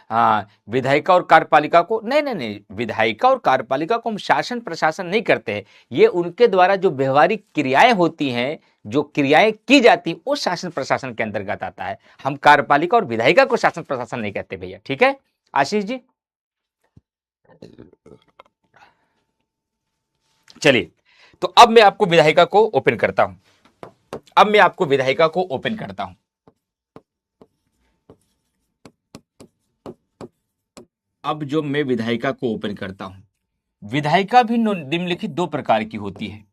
हाँ, विधायिका और कार्यपालिका को नहीं नहीं नहीं, विधायिका और कार्यपालिका को हम शासन प्रशासन नहीं करते हैं। ये उनके द्वारा जो व्यवहारिक क्रियाएं होती हैं, जो क्रियाएं की जाती हैं, वो शासन प्रशासन के अंतर्गत आता है। हम कार्यपालिका और विधायिका को शासन प्रशासन नहीं कहते भैया, ठीक है आशीष जी। चलिए, तो अब मैं आपको विधायिका को ओपन करता हूं। अब मैं आपको विधायिका को ओपन करता हूं। अब जो मैं विधायिका को ओपन करता हूं, विधायिका भी निम्नलिखित दो प्रकार की होती है।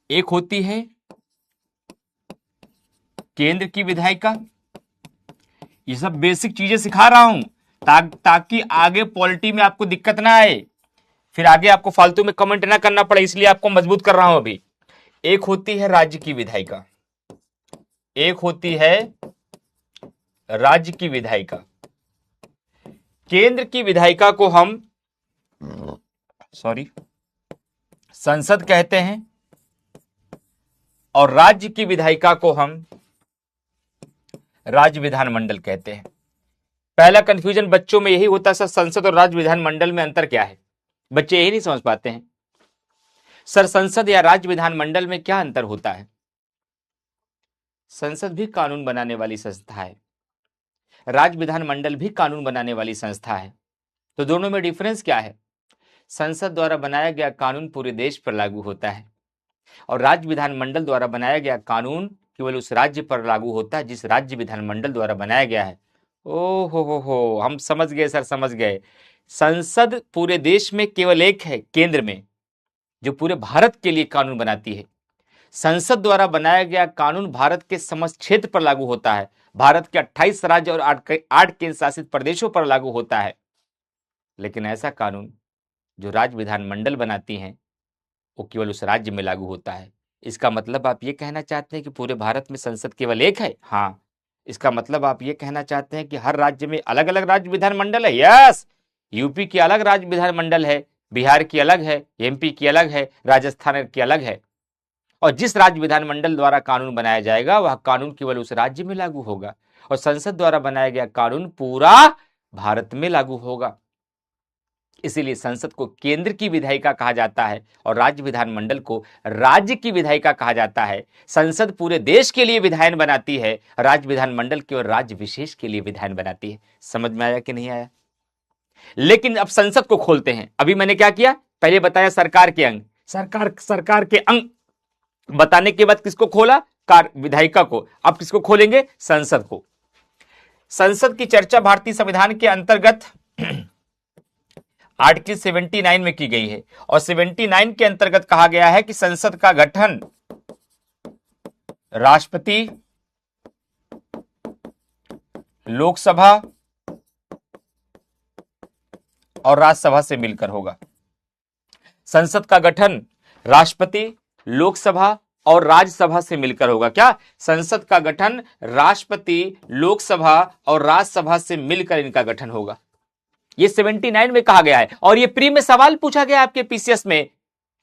एक होती है केंद्र की विधायिका। ये सब बेसिक चीजें सिखा रहा हूं ताकि आगे पॉलिटी में आपको दिक्कत ना आए, फिर आगे आपको फालतू में कमेंट ना करना पड़े, इसलिए आपको मजबूत कर रहा हूं अभी। एक होती है राज्य की विधायिका, एक होती है राज्य की विधायिका। केंद्र की विधायिका को हम संसद कहते हैं, और राज्य की विधायिका को हम राज्य विधानमंडल कहते हैं। पहला कंफ्यूजन बच्चों में यही होता है, सर संसद और राज्य विधानमंडल में अंतर क्या है? बच्चे यही नहीं समझ पाते हैं। सर संसद या राज्य विधानमंडल में क्या अंतर होता है? संसद भी कानून बनाने वाली संस्था है, राज्य विधानमंडल भी कानून बनाने वाली संस्था है। तो दोनों में डिफरेंस क्या है? संसद द्वारा बनाया गया कानून पूरे देश पर लागू होता है, और राज्य विधानमंडल द्वारा बनाया गया कानून केवल उस राज्य पर लागू होता है जिस राज्य विधानमंडल द्वारा बनाया गया है। ओ हो, हम समझ गए सर, समझ गए। संसद पूरे देश में केवल एक है, केंद्र में, जो पूरे भारत के लिए कानून बनाती है। संसद द्वारा बनाया गया कानून भारत के समस्त क्षेत्र पर लागू होता है, भारत के 28 राज्य और 8 केंद्र शासित प्रदेशों पर लागू होता है। लेकिन ऐसा कानून जो राज्य विधानमंडल बनाती हैं वो केवल उस राज्य में लागू होता है। इसका मतलब आप ये कहना चाहते हैं कि पूरे भारत में संसद केवल एक है? हाँ, इसका मतलब आप ये कहना चाहते हैं कि हर राज्य में अलग अलग राज्य विधानमंडल है? यस, यूपी की अलग राज्य विधानमंडल है, बिहार की अलग है, एमपी की अलग है, राजस्थान की अलग है, और जिस राज्य विधानमंडल द्वारा कानून बनाया जाएगा वह कानून केवल उस राज्य में लागू होगा, और संसद द्वारा बनाया गया कानून पूरा भारत में लागू होगा। इसीलिए संसद को केंद्र की विधायिका कहा जाता है और राज्य विधानमंडल को राज्य की विधायिका कहा जाता है। संसद पूरे देश के लिए विधायन बनाती है, राज्य विधानमंडल केवल राज्य विशेष के लिए विधायन बनाती है। समझ में आया कि नहीं आया? लेकिन अब संसद को खोलते हैं। अभी मैंने क्या किया, पहले बताया सरकार के अंग, सरकार के अंग बताने के बाद किसको खोला? विधायिका को। अब किसको खोलेंगे? संसद को। संसद की चर्चा भारतीय संविधान के अंतर्गत आर्टिकल 79 में की गई है, और 79 के अंतर्गत कहा गया है कि संसद का गठन राष्ट्रपति, लोकसभा और राज्यसभा से मिलकर होगा। संसद का गठन राष्ट्रपति, लोकसभा और राज्यसभा से मिलकर होगा। क्या? संसद का गठन राष्ट्रपति, लोकसभा और राज्यसभा से मिलकर इनका गठन होगा। ये 79 में कहा गया है। और ये प्री में सवाल पूछा गया आपके पीसीएस में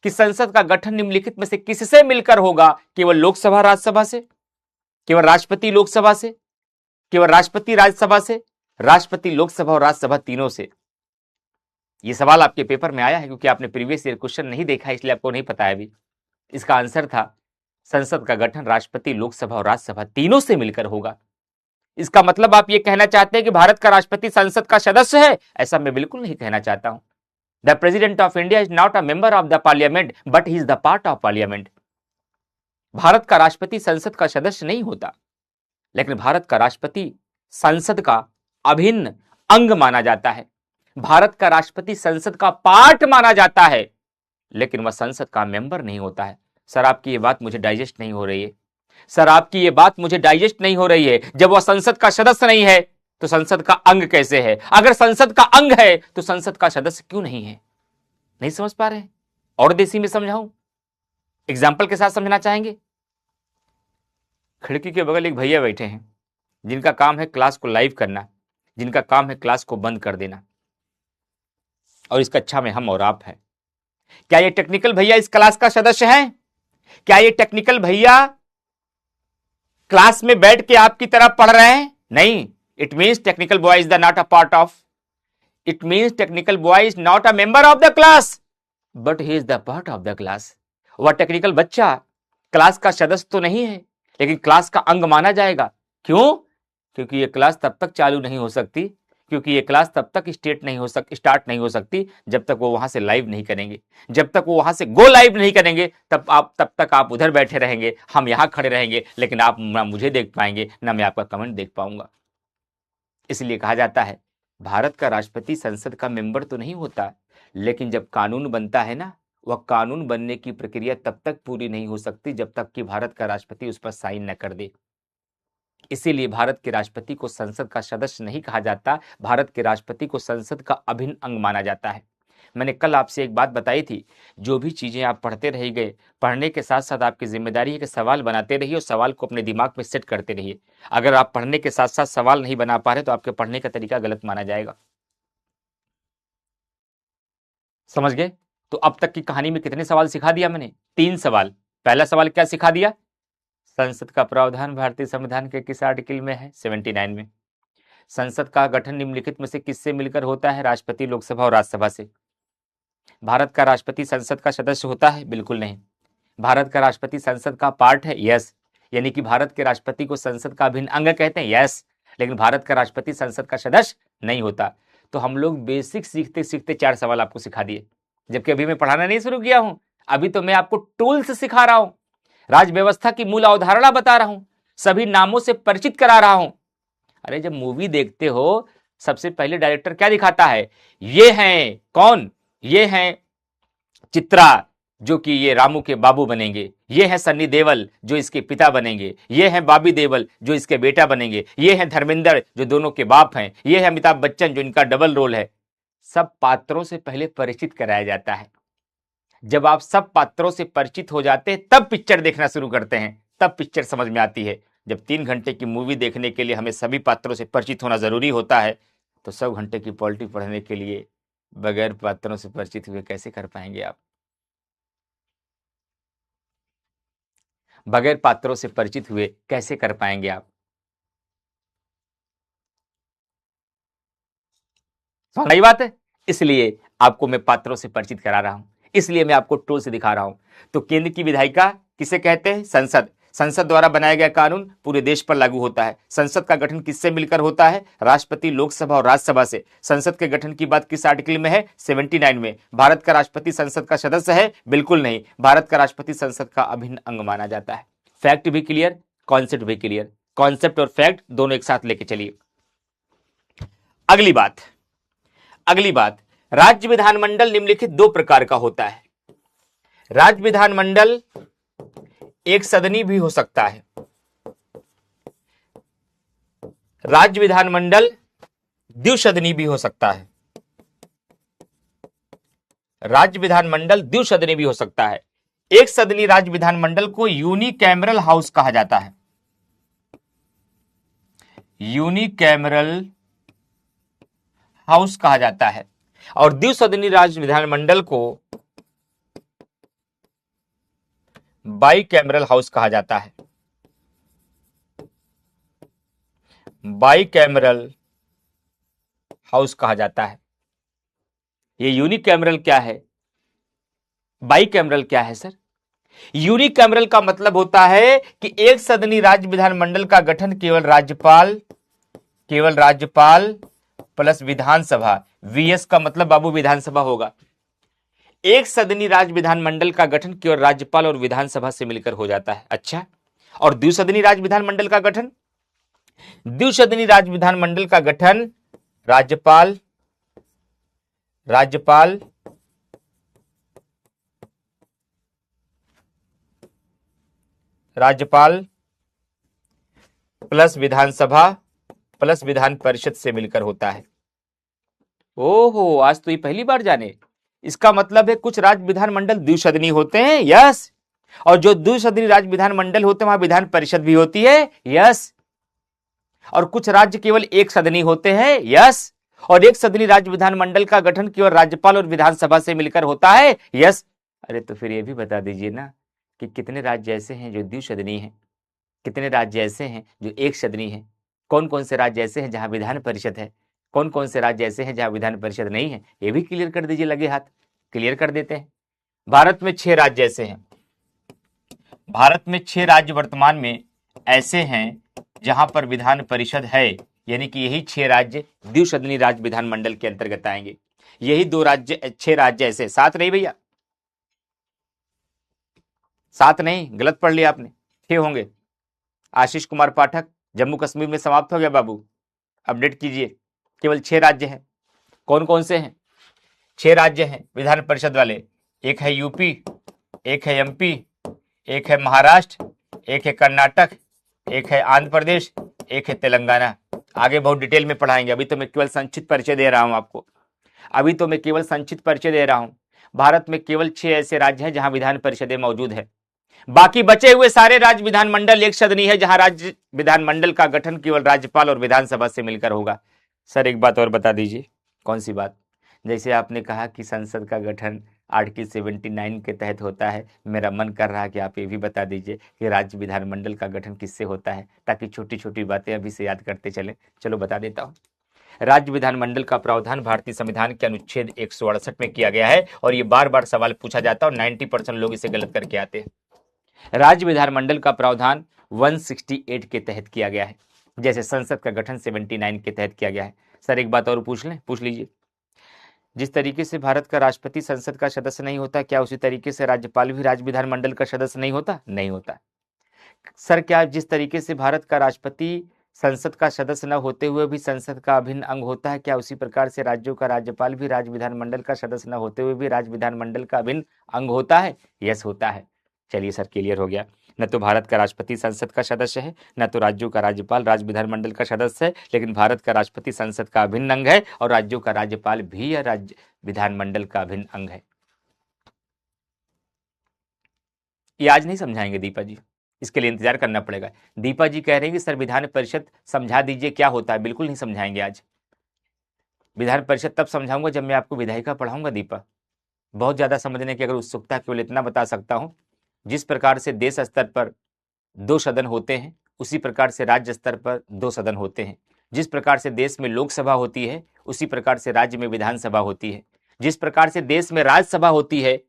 कि संसद का गठन निम्नलिखित में से किससे मिलकर होगा? केवल लोकसभा राज्यसभा से, केवल राष्ट्रपति लोकसभा से, केवल राष्ट्रपति राज्यसभा से, राष्ट्रपति लोकसभा और राज्यसभा तीनों से। ये सवाल आपके पेपर में आया है, क्योंकि आपने प्रीवियस ईयर क्वेश्चन नहीं देखा इसलिए आपको नहीं पता है अभी। इसका आंसर था संसद का गठन राष्ट्रपति, लोकसभा और राज्यसभा तीनों से मिलकर होगा। इसका मतलब आप ये कहना चाहते हैं कि भारत का राष्ट्रपति संसद का सदस्य है? ऐसा मैं बिल्कुल नहीं कहना चाहता हूं। The president of India is not a member of the parliament but he is the part of parliament. Bharat का राष्ट्रपति संसद का सदस्य नहीं होता, लेकिन भारत का राष्ट्रपति संसद का अभिन्न अंग माना जाता है। भारत का राष्ट्रपति संसद का पार्ट माना जाता है, लेकिन वह संसद का मेंबर नहीं होता है। सर आपकी ये बात मुझे डाइजेस्ट नहीं हो रही है, सर आपकी ये बात मुझे डाइजेस्ट नहीं हो रही है। जब वह संसद का सदस्य नहीं है तो संसद का अंग कैसे है? अगर संसद का अंग है तो संसद का सदस्य क्यों नहीं है? नहीं समझ पा रहे? और देसी में समझाऊं, एग्जाम्पल के साथ समझना चाहेंगे? खिड़की के बगल एक भैया बैठे हैं, जिनका काम है क्लास को लाइव करना, जिनका काम है क्लास को बंद कर देना, और इस कक्षा में हम और आप हैं। क्या ये टेक्निकल भैया इस क्लास का सदस्य है? क्या ये टेक्निकल भैया क्लास में बैठ के आपकी तरह पढ़ रहे हैं? नहीं। It means technical boy is the not a part of, it means technical boy is not a member of the class, but he is the part of the class. वह टेक्निकल बच्चा क्लास का सदस्य तो नहीं है, लेकिन class का अंग माना जाएगा। क्यों? क्योंकि ये क्लास तब तक चालू नहीं हो सकती, क्योंकि ये क्लास तब तक स्टार्ट नहीं हो सकती जब तक वो वहां से लाइव नहीं करेंगे। जब तक वो वहां से गो लाइव नहीं करेंगे तब तक आप उधर बैठे रहेंगे, हम यहां खड़े रहेंगे, लेकिन आप ना मुझे देख पाएंगे ना मैं आपका कमेंट देख पाऊंगा। इसलिए कहा जाता है भारत का राष्ट्रपति संसद का मेंबर तो नहीं होता, लेकिन जब कानून बनता है ना, वह कानून बनने की प्रक्रिया तब तक पूरी नहीं हो सकती जब तक कि भारत का राष्ट्रपति उस पर साइन न कर दे। इसीलिए भारत के राष्ट्रपति को संसद का सदस्य नहीं कहा जाता, भारत के राष्ट्रपति को संसद का अभिन्न अंग माना जाता है। मैंने कल आपसे एक बात बताई थी, जो भी चीजें आप पढ़ते रह गए, पढ़ने के साथ साथ आपकी जिम्मेदारी है कि सवाल बनाते रहिए और सवाल को अपने दिमाग में सेट करते रहिए। अगर आप पढ़ने के साथ साथ सवाल नहीं बना पा रहे तो आपके पढ़ने का तरीका गलत माना जाएगा। समझ गए? तो अब तक की कहानी में कितने सवाल सिखा दिया मैंने? 3 सवाल। पहला सवाल क्या सिखा दिया? संसद का प्रावधान भारतीय संविधान के किस आर्टिकल में है? 79 में। संसद का गठन निम्नलिखित में से किससे मिलकर होता है? राष्ट्रपति, लोकसभा और राज्यसभा से। भारत का राष्ट्रपति संसद का सदस्य होता है? बिल्कुल नहीं। भारत का राष्ट्रपति संसद का पार्ट है? यस। यानी कि भारत के राष्ट्रपति को संसद का अभिन्न अंग कहते हैं? यस। लेकिन भारत का राष्ट्रपति संसद का सदस्य नहीं होता। तो हम लोग बेसिक सीखते सीखते 4 सवाल आपको सिखा दिए, जबकि अभी मैं पढ़ाना नहीं शुरू किया हूं। अभी तो मैं आपको टूल्स सिखा रहा हूं, राज्य व्यवस्था की मूल अवधारणा बता रहा हूं, सभी नामों से परिचित करा रहा हूं। अरे जब मूवी देखते हो, सबसे पहले डायरेक्टर क्या दिखाता है? ये हैं कौन? ये हैं चित्रा, जो कि ये रामू के बाबू बनेंगे। ये है सन्नी देओल, जो इसके पिता बनेंगे। ये है बॉबी देओल, जो इसके बेटा बनेंगे। ये है धर्मेंद्र, जो दोनों के बाप हैं। ये है अमिताभ बच्चन, जो इनका डबल रोल है। सब पात्रों से पहले परिचित कराया जाता है। जब आप सब पात्रों से परिचित हो जाते हैं तब पिक्चर देखना शुरू करते हैं, तब पिक्चर समझ में आती है। जब 3 घंटे की मूवी देखने के लिए हमें सभी पात्रों से परिचित होना जरूरी होता है, तो 100 घंटे की पॉलिटी पढ़ने के लिए बगैर पात्रों से परिचित हुए कैसे कर पाएंगे आप? बगैर पात्रों से परिचित हुए कैसे कर पाएंगे आप? समझ आई बात है? इसलिए आपको मैं पात्रों से परिचित करा रहा हूं, इसलिए मैं आपको टूल से दिखा रहा हूं। तो केंद्र की विधायिका किसे कहते हैं? संसद। संसद द्वारा बनाया गया कानून पूरे देश पर लागू होता है। संसद का गठन किससे मिलकर होता है? राष्ट्रपति, लोकसभा और राज्यसभा से। संसद के गठन की बात किस आर्टिकल में है? 79 में। भारत का राष्ट्रपति संसद का सदस्य है? बिल्कुल नहीं। भारत का राष्ट्रपति संसद का अभिन्न अंग माना जाता है। फैक्ट भी क्लियर, कॉन्सेप्ट भी क्लियर। कॉन्सेप्ट और फैक्ट दोनों एक साथ लेके चलिए। अगली बात, राज्य विधानमंडल निम्नलिखित 2 प्रकार का होता है। राज्य विधानमंडल एक सदनी भी हो सकता है। राज्य विधानमंडल द्विसदनी भी हो सकता है। राज्य विधानमंडल द्विसदनी भी हो सकता है। एक सदनी राज्य विधानमंडल को यूनिकैमरल हाउस कहा जाता है। यूनिकैमरल हाउस कहा जाता है। और द्विसदनी राज्य विधानमंडल को बाईकैमरल हाउस कहा जाता है। बाईकैमरल हाउस कहा जाता है। ये यूनिकैमरल क्या है? बाईकैमरल क्या है सर? यूनिकैमरल का मतलब होता है कि एक सदनी राज्य विधानमंडल का गठन केवल राज्यपाल प्लस विधानसभा, वीएस का मतलब बाबू विधानसभा होगा। एक सदनी राज्य विधानमंडल का गठन केवल राज्यपाल और विधानसभा से मिलकर हो जाता है। अच्छा, और द्विसदनी राज्य विधानमंडल का गठन? द्विसदनी राज्य विधानमंडल का गठन राज्यपाल प्लस विधानसभा प्लस विधान परिषद से मिलकर होता है। ओहो, आज तो ये पहली बार जाने। इसका मतलब है कुछ राज्य विधानमंडल द्विसदनी होते हैं, यस, और जो द्विसदनी राज्य विधानमंडल होते हैं वहां विधान परिषद भी होती है, यस। और कुछ राज्य केवल एक सदनी होते हैं, यस। और एक सदनी राज्य विधानमंडल का गठन केवल राज्यपाल और विधानसभा से मिलकर होता है, यस। अरे तो फिर ये भी बता दीजिए ना कि कितने राज्य ऐसे हैं जो द्विसदनी हैं, कितने राज्य ऐसे हैं जो एक सदनी है, कौन कौन से राज्य ऐसे हैं जहां विधान परिषद है, कौन कौन से राज्य ऐसे हैं जहां विधान परिषद नहीं है, ये भी क्लियर कर दीजिए, लगे हाथ क्लियर कर देते हैं। भारत में 6 राज्य ऐसे हैं, भारत में 6 राज्य वर्तमान में ऐसे हैं जहां पर विधान परिषद है, यानी कि यही 6 राज्य द्विसदनी राज्य विधानमंडल के अंतर्गत आएंगे। यही 6 राज्य ऐसे, 7 नहीं भैया, 7 नहीं, गलत पढ़ लिया आपने, 6 होंगे। आशीष कुमार पाठक, जम्मू कश्मीर में समाप्त हो गया बाबू, अपडेट कीजिए, केवल 6 राज्य हैं। कौन कौन से हैं? 6 राज्य हैं विधान परिषद वाले, एक है यूपी, एक है एमपी, एक है महाराष्ट्र, एक है कर्नाटक, एक है आंध्र प्रदेश, एक है तेलंगाना। आगे बहुत डिटेल में पढ़ाएंगे, अभी तो मैं केवल संक्षिप्त परिचय दे रहा हूं आपको, अभी तो मैं केवल संक्षिप्त परिचय दे रहा हूं। भारत में केवल 6 ऐसे राज्य हैं जहां विधान परिषदें मौजूद है, बाकी बचे हुए सारे राज्य विधानमंडल एक सदनी है, जहां राज्य विधानमंडल का गठन केवल राज्यपाल और विधानसभा से मिलकर होगा। सर एक बात और बता दीजिए, कौन सी बात? जैसे आपने कहा कि संसद का गठन आर्टिकल 79 के तहत होता है, मेरा मन कर रहा है कि आप ये भी बता दीजिए कि राज्य विधानमंडल का गठन किससे होता है, ताकि छोटी छोटी बातें अभी से याद करते चले। चलो बता देता हूँ। राज्य विधानमंडल का प्रावधान भारतीय संविधान के अनुच्छेद 168 में किया गया है, और ये बार बार सवाल पूछा जाता है और 90% लोग इसे गलत करके आते हैं। राज्य विधानमंडल का प्रावधान 168 के तहत किया गया है, जैसे संसद का गठन 79 के तहत किया गया है। सर एक बात और पूछ लें, पूछ लीजिए। जिस तरीके से भारत का राष्ट्रपति संसद का सदस्य नहीं होता, क्या उसी तरीके से राज्यपाल भी राज्य विधानमंडल का सदस्य नहीं होता? नहीं होता। सर क्या जिस तरीके से भारत का राष्ट्रपति संसद का सदस्य न होते हुए भी संसद का अभिन्न अंग होता है, क्या उसी प्रकार से राज्यों का राज्यपाल भी राज्य विधानमंडल का सदस्य न होते हुए भी राज्य विधानमंडल का अभिन्न अंग होता है? यस होता है। चलिए सर क्लियर हो गया, न तो भारत का राष्ट्रपति संसद का सदस्य है, न तो राज्यों का राज्यपाल राज्य विधानमंडल का सदस्य है, लेकिन भारत का राष्ट्रपति संसद का अभिन्न अंग है और राज्यों का राज्यपाल भी राज्य विधानमंडल का अभिन्न अंग है। ये आज नहीं समझाएंगे दीपा जी, इसके लिए इंतजार करना पड़ेगा। दीपा जी कह रहे हैं कि सर विधान परिषद समझा दीजिए क्या होता है, बिल्कुल नहीं समझाएंगे आज। विधान परिषद तब समझाऊंगा जब मैं आपको विधायिका पढ़ाऊंगा दीपा। बहुत ज्यादा समझने की अगर उत्सुकता, केवल इतना बता सकता हूं, जिस प्रकार से देश स्तर पर 2 सदन होते हैं, उसी प्रकार से राज्य स्तर पर 2 सदन होते हैं। जिस प्रकार से देश में लोकसभा होती है, उसी प्रकार से राज्य में विधानसभा होती है। जिस प्रकार से देश में राज्यसभा होती है,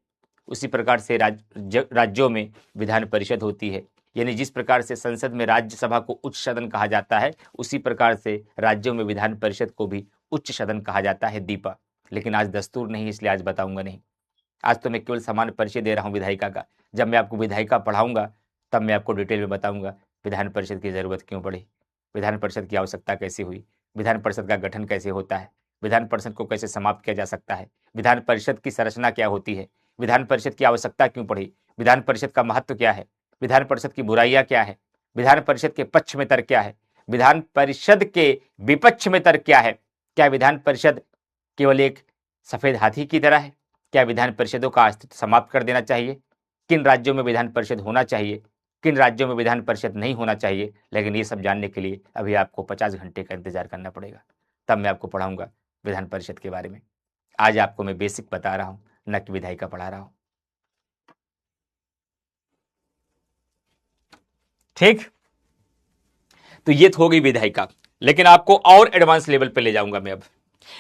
उसी प्रकार से राज्यों में विधान परिषद होती है। यानी जिस प्रकार से संसद में राज्यसभा को उच्च सदन कहा जाता है, उसी प्रकार से राज्यों में विधान परिषद को भी उच्च सदन कहा जाता है दीपा। लेकिन आज दस्तूर नहीं, इसलिए आज बताऊंगा नहीं। आज तो मैं केवल सामान्य परिचय दे रहा हूं विधायिका का। जब मैं आपको विधायिका पढ़ाऊंगा तब मैं आपको डिटेल में बताऊंगा विधान परिषद की जरूरत क्यों पड़ी, विधान परिषद की आवश्यकता कैसे हुई, विधान परिषद का गठन कैसे होता है, विधान परिषद को कैसे समाप्त किया जा सकता है, विधान परिषद की संरचना क्या होती है, विधान परिषद की आवश्यकता क्यों पड़ी, विधान परिषद का महत्व क्या है, विधान परिषद की बुराइयां क्या है, विधान परिषद के पक्ष में तर्क क्या है, विधान परिषद के विपक्ष में तर्क क्या है, क्या विधान परिषद केवल एक सफेद हाथी की तरह है, क्या विधान परिषदों का अस्तित्व समाप्त कर देना चाहिए, किन राज्यों में विधान परिषद होना चाहिए, किन राज्यों में विधान परिषद नहीं होना चाहिए। लेकिन ये सब जानने के लिए अभी आपको 50 घंटे का इंतजार करना पड़ेगा, तब मैं आपको पढ़ाऊंगा विधान परिषद के बारे में। आज आपको मैं बेसिक बता रहा हूं, न कि विधायिका पढ़ा रहा हूं। ठीक, तो ये तो हो गई विधायिका, लेकिन आपको और एडवांस लेवल पे ले जाऊंगा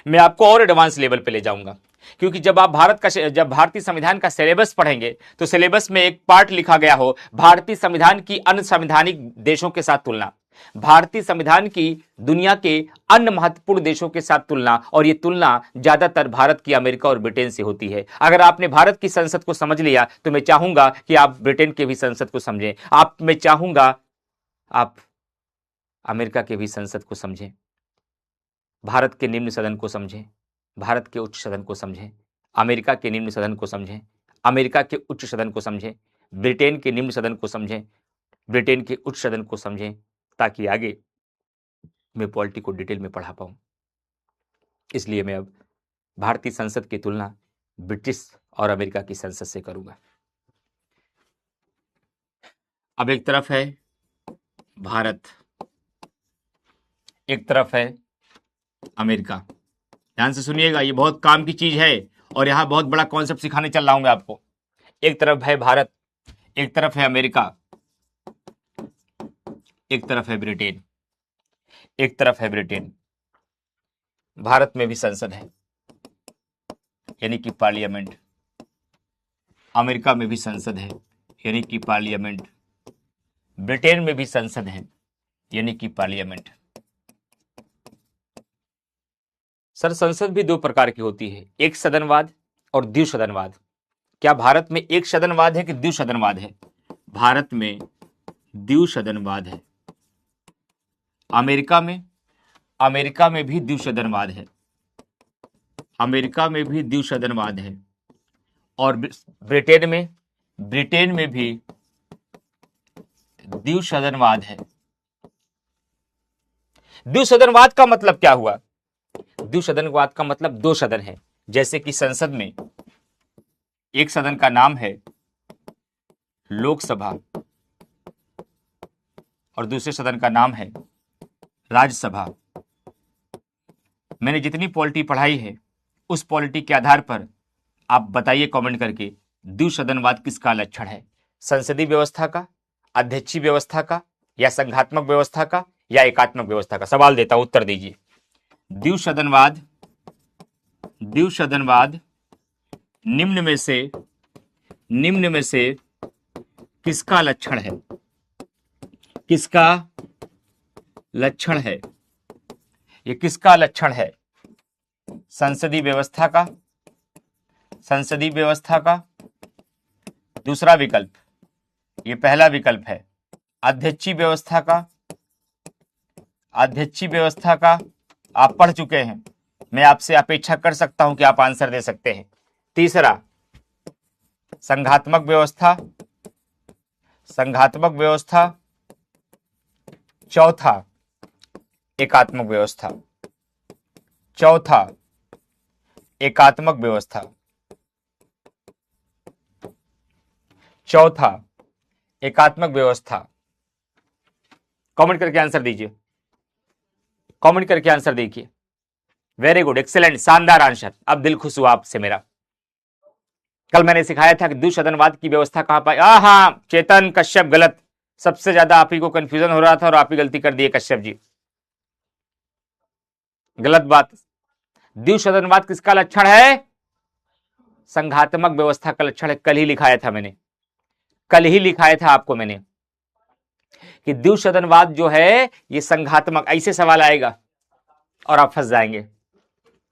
मैं आपको और एडवांस लेवल पे ले जाऊंगा, क्योंकि जब आप जब भारतीय संविधान का सिलेबस पढ़ेंगे तो सिलेबस में एक पार्ट लिखा गया हो भारतीय संविधान की अन्य संवैधानिक देशों के साथ तुलना, भारतीय संविधान की दुनिया के अन्य महत्वपूर्ण देशों के साथ तुलना, और यह तुलना ज्यादातर भारत की अमेरिका और ब्रिटेन से होती है। अगर आपने भारत की संसद को समझ लिया तो मैं चाहूंगा कि आप ब्रिटेन के भी संसद को समझें, मैं चाहूंगा आप अमेरिका के भी संसद को समझें, भारत के निम्न सदन को समझें, भारत के उच्च सदन को समझें, अमेरिका के निम्न सदन को समझें, अमेरिका के उच्च सदन को समझें, ब्रिटेन के निम्न सदन को समझें, ब्रिटेन के उच्च सदन को समझें, ताकि आगे मैं पॉलिटी को डिटेल में पढ़ा पाऊं। इसलिए मैं अब भारतीय संसद की तुलना ब्रिटिश और अमेरिका की संसद से करूंगा। अब एक तरफ है भारत, एक तरफ है अमेरिका। ध्यान से सुनिएगा, ये बहुत काम की चीज है और यहाँ बहुत बड़ा कॉन्सेप्ट सिखाने चल रहा हूं मैं आपको। एक तरफ है भारत, एक तरफ है अमेरिका, एक तरफ है ब्रिटेन, एक तरफ है ब्रिटेन। भारत में भी संसद है यानी कि पार्लियामेंट, अमेरिका में भी संसद है यानी कि पार्लियामेंट, ब्रिटेन में भी संसद है यानी कि पार्लियामेंट। सर संसद भी दो प्रकार की होती है, एक सदनवाद और द्विसदनवाद। क्या भारत में एक सदनवाद है कि द्विसदनवाद है? भारत में द्विसदनवाद है। अमेरिका में भी द्विसदनवाद है, अमेरिका में भी द्विसदनवाद है। और ब्रिटेन में भी द्विसदनवाद है। द्विसदनवाद का मतलब क्या हुआ? द्विसदनवाद का मतलब दो सदन है। जैसे कि संसद में एक सदन का नाम है लोकसभा और दूसरे सदन का नाम है राज्यसभा। मैंने जितनी पॉलिटी पढ़ाई है उस पॉलिटी के आधार पर आप बताइए कमेंट करके, द्विसदनवाद किसका लक्षण है? संसदीय व्यवस्था का, अध्यक्षीय व्यवस्था का, या संघात्मक व्यवस्था का, या एकात्मक व्यवस्था का? सवाल देता हूं, उत्तर दीजिए। द्विसदनवाद निम्न में से किसका लक्षण है? किसका लक्षण है? ये किसका लक्षण है? संसदीय व्यवस्था का, संसदीय व्यवस्था का। दूसरा विकल्प, ये पहला विकल्प है, अध्यक्षीय व्यवस्था का, अध्यक्षीय व्यवस्था का। आप पढ़ चुके हैं, मैं आपसे अपेक्षा कर सकता हूं कि आप आंसर दे सकते हैं। तीसरा, संघात्मक व्यवस्था, संघात्मक व्यवस्था। चौथा, एकात्मक व्यवस्था, चौथा एकात्मक व्यवस्था, चौथा एकात्मक व्यवस्था। कमेंट करके आंसर दीजिए, कमेंट करके आंसर देखिए। वेरी गुड, एक्सेलेंट, शानदार आंसर। अब दिल खुश हुआ आपसे मेरा। कल मैंने सिखाया था कि द्विसदनवाद की व्यवस्था कहां पाई। हाँ, चेतन कश्यप गलत, सबसे ज्यादा आप ही को कंफ्यूजन हो रहा था और आप ही गलती कर दिए कश्यप जी, गलत बात। द्विसदनवाद किसका लक्षण है? संघात्मक व्यवस्था का लक्षण है। कल ही लिखाया था मैंने, कल ही लिखाया था आपको मैंने कि द्विसदनवाद जो है ये संघात्मक। ऐसे सवाल आएगा और आप फंस जाएंगे।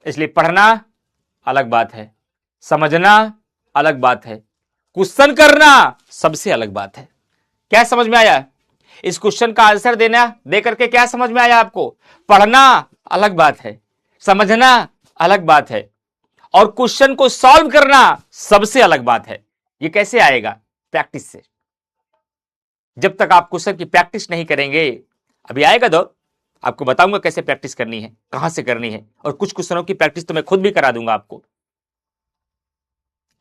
इसलिए पढ़ना अलग बात है, समझना अलग बात है, क्वेश्चन करना सबसे अलग बात है। क्या समझ में आया? इस क्वेश्चन का आंसर दे करके क्या समझ में आया आपको? पढ़ना अलग बात है, समझना अलग बात है, और क्वेश्चन को सॉल्व करना सबसे अलग बात है। ये कैसे आएगा? प्रैक्टिस से। जब तक आप क्वेश्चन की प्रैक्टिस नहीं करेंगे, अभी आएगा दौर, आपको बताऊंगा कैसे प्रैक्टिस करनी है, कहां से करनी है, और कुछ क्वेश्चनों की प्रैक्टिस तो मैं खुद भी करा दूंगा आपको।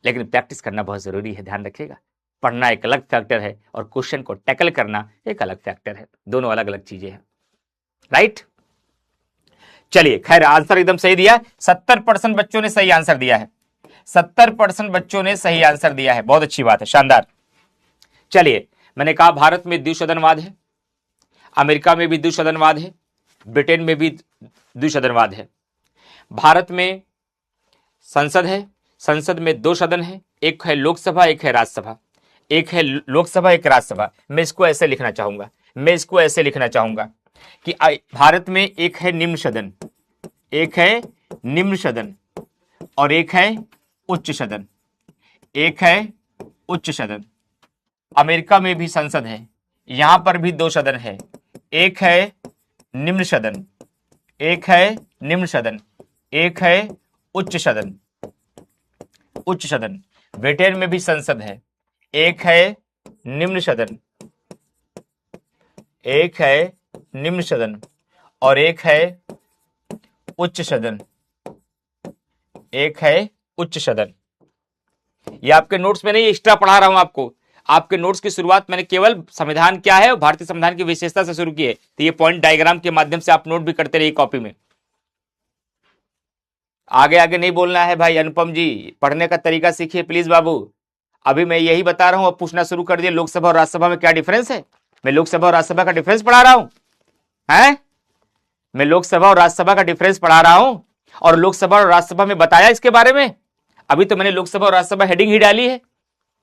लेकिन प्रैक्टिस करना बहुत जरूरी है, ध्यान रखिएगा। पढ़ना एक अलग फैक्टर है और क्वेश्चन को टैकल करना एक अलग फैक्टर है, दोनों अलग अलग चीजें हैं। राइट? चलिए, खैर आंसर एकदम सही दिया। 70% बच्चों ने सही आंसर दिया है, 70% बच्चों ने सही आंसर दिया है। बहुत अच्छी बात है, शानदार। चलिए, मैंने कहा भारत में द्विसदनवाद है, अमेरिका में भी द्विसदनवाद है, ब्रिटेन में भी द्विसदनवाद है। भारत में संसद है, संसद में दो सदन है, एक है लोकसभा, एक है राज्यसभा। एक है लोकसभा, एक राज्यसभा। मैं इसको ऐसे लिखना चाहूंगा, मैं इसको ऐसे लिखना चाहूंगा कि भारत में एक है निम्न सदन, एक है निम्न सदन, और एक है उच्च सदन, एक है उच्च सदन। अमेरिका में भी संसद है, यहां पर भी दो सदन है, एक है निम्न सदन, एक है निम्न सदन, एक है उच्च सदन, उच्च सदन। ब्रिटेन में भी संसद है, एक है निम्न सदन, एक है निम्न सदन, और एक है उच्च सदन, एक है उच्च सदन। ये आपके नोट्स में नहीं, एक्स्ट्रा पढ़ा रहा हूं आपको। आपके नोट्स की शुरुआत मैंने केवल संविधान क्या है और भारतीय संविधान की विशेषता से शुरू की है, तो ये पॉइंट डायग्राम के माध्यम से आप नोट भी करते रहिए कॉपी में। आगे आगे नहीं बोलना है भाई। अनुपम जी, पढ़ने का तरीका सीखिए प्लीज बाबू। अभी मैं यही बता रहा हूं, अब पूछना शुरू कर दिए लोकसभा और राज्यसभा में क्या डिफरेंस है। मैं लोकसभा और राज्यसभा का डिफरेंस पढ़ा रहा हूं, हैं? मैं लोकसभा और राज्यसभा का डिफरेंस पढ़ा रहा हूं और लोकसभा और राज्यसभा में बताया इसके बारे में। अभी तो मैंने लोकसभा और राज्यसभा हेडिंग ही डाली है,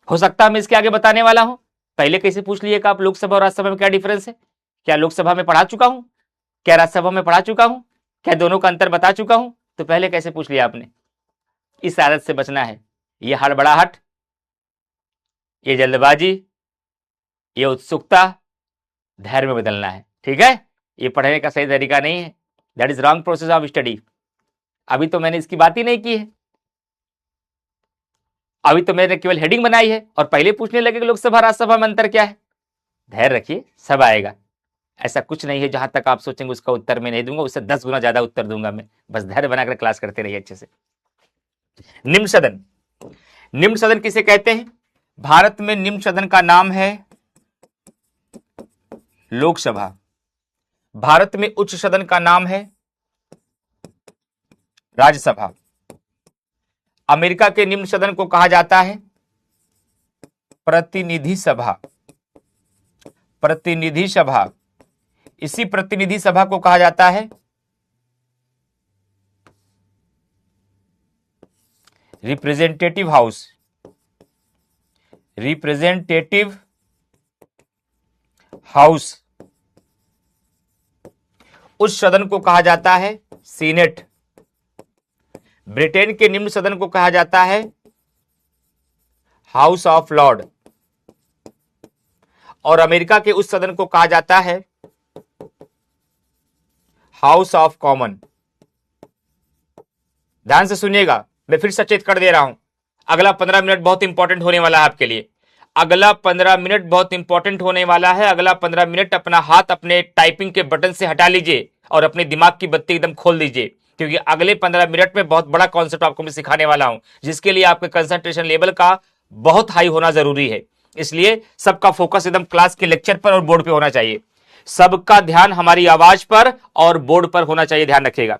हो सकता है मैं इसके आगे बताने वाला हूं। पहले कैसे पूछ लिए कि आप लोकसभा और राज्यसभा में क्या डिफरेंस है? क्या लोकसभा में पढ़ा चुका हूं? क्या राज्यसभा में पढ़ा चुका हूं? क्या दोनों का अंतर बता चुका हूं? तो पहले कैसे पूछ लिया आपने? इस आदत से बचना है। ये हड़बड़ाहट, ये जल्दबाजी, ये उत्सुकता धैर्य में बदलना है, ठीक है? ये पढ़ने का सही तरीका नहीं है। That is wrong process of study. अभी तो मैंने इसकी बात ही नहीं की है, अभी तो मैंने केवल हेडिंग बनाई है और पहले पूछने लगे कि लोकसभा राज्यसभा में अंतर क्या है। धैर्य रखिए, सब आएगा। ऐसा कुछ नहीं है जहां तक आप सोचेंगे उसका उत्तर मैं नहीं दूंगा, उससे 10 गुना ज्यादा उत्तर दूंगा मैं। बस धैर्य बनाकर क्लास करते रहिए अच्छे से। निम्न सदन, निम्न सदन किसे कहते हैं? भारत में निम्न सदन का नाम है लोकसभा। भारत में उच्च सदन का नाम है राज्यसभा। अमेरिका के निम्न सदन को कहा जाता है प्रतिनिधि सभा। प्रतिनिधि सभा, इसी प्रतिनिधि सभा को कहा जाता है रिप्रेजेंटेटिव हाउस। Representative house. उस सदन को कहा जाता है सीनेट। ब्रिटेन के निम्न सदन को कहा जाता है हाउस ऑफ लॉर्ड और अमेरिका के उस सदन को कहा जाता है हाउस ऑफ कॉमन। ध्यान से सुनिएगा, मैं फिर सचेत कर दे रहा हूं। अगला 15 मिनट बहुत इंपॉर्टेंट होने वाला है आपके लिए। अगला 15 मिनट बहुत इंपॉर्टेंट होने वाला है। अगला 15 मिनट अपना हाथ अपने टाइपिंग के बटन से हटा लीजिए और अपने दिमाग की बत्ती एकदम खोल दीजिए, क्योंकि अगले 15 मिनट में बहुत बड़ा कॉन्सेप्ट आपको मैं सिखाने वाला हूं, जिसके लिए आपके कंसंट्रेशन लेवल का बहुत हाई होना जरूरी है। इसलिए सबका फोकस एकदम क्लास के लेक्चर पर और बोर्ड पे होना चाहिए। सबका ध्यान हमारी आवाज पर और बोर्ड पर होना चाहिए, ध्यान रखिएगा।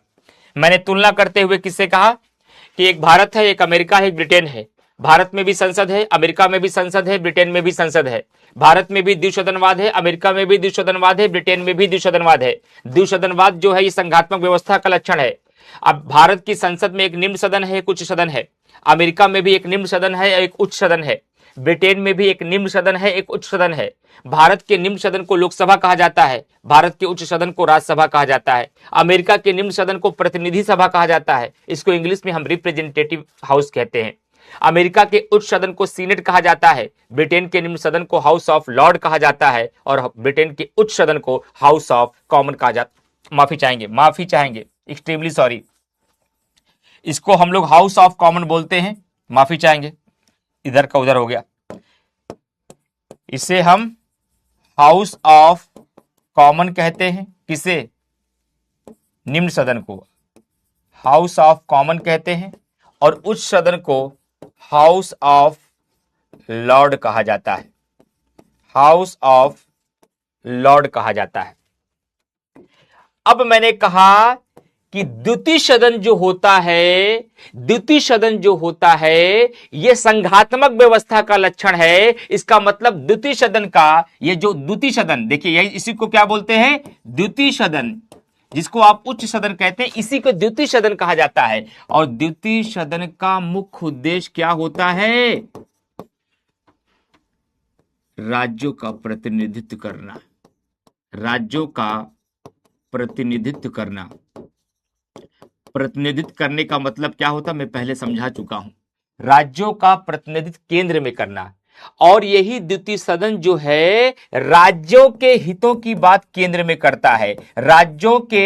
मैंने तुलना करते हुए किससे कहा कि एक भारत है, एक अमेरिका है, एक ब्रिटेन है। भारत में भी संसद है, अमेरिका में भी संसद है, ब्रिटेन में भी संसद है। भारत में भी द्विसदनवाद है, अमेरिका में भी द्विसदनवाद है, ब्रिटेन में भी द्विसदनवाद है। द्विसदनवाद जो है ये संघात्मक व्यवस्था का लक्षण है। अब भारत की संसद में एक निम्न सदन है, एक उच्च सदन है। अमेरिका में भी एक निम्न सदन है, एक उच्च सदन है। ब्रिटेन में भी एक निम्न सदन है, एक उच्च सदन है। भारत के निम्न सदन को लोकसभा कहा जाता है, भारत के उच्च सदन को राज्यसभा कहा जाता है। अमेरिका के निम्न सदन को प्रतिनिधि सभा कहा जाता है, इसको इंग्लिश में हम रिप्रेजेंटेटिव हाउस कहते हैं। अमेरिका के उच्च सदन को सीनेट कहा जाता है, ब्रिटेन के निम्न सदन को हाउस ऑफ लॉर्ड कहा जाता है और ब्रिटेन के उच्च सदन को हाउस ऑफ कॉमन कहा जाता। माफी चाहेंगे, एक्सट्रीमली सॉरी। इसको हम लोग हाउस ऑफ कॉमन बोलते हैं, माफी चाहेंगे, इधर का उधर हो गया। इसे हम हाउस ऑफ कॉमन कहते हैं। किसे? निम्न सदन को हाउस ऑफ कॉमन कहते हैं और उच्च सदन को हाउस ऑफ लॉर्ड कहा जाता है। हाउस ऑफ लॉर्ड कहा जाता है। अब मैंने कहा कि द्वितीय सदन जो होता है, द्वितीय सदन जो होता है यह संघात्मक व्यवस्था का लक्षण है। इसका मतलब द्वितीय सदन का ये जो द्वितीय सदन, देखिए यही इसी को क्या बोलते हैं? द्वितीय सदन, जिसको आप उच्च सदन कहते हैं, इसी को द्वितीय सदन कहा जाता है। और द्वितीय सदन का मुख्य उद्देश्य क्या होता है? राज्यों का प्रतिनिधित्व करना। राज्यों का प्रतिनिधित्व करना। प्रतिनिधित्व करने का मतलब क्या होता, मैं पहले समझा चुका हूं। राज्यों का प्रतिनिधित्व केंद्र में करना। और यही द्वितीय सदन जो है राज्यों के हितों की बात केंद्र में करता है। राज्यों के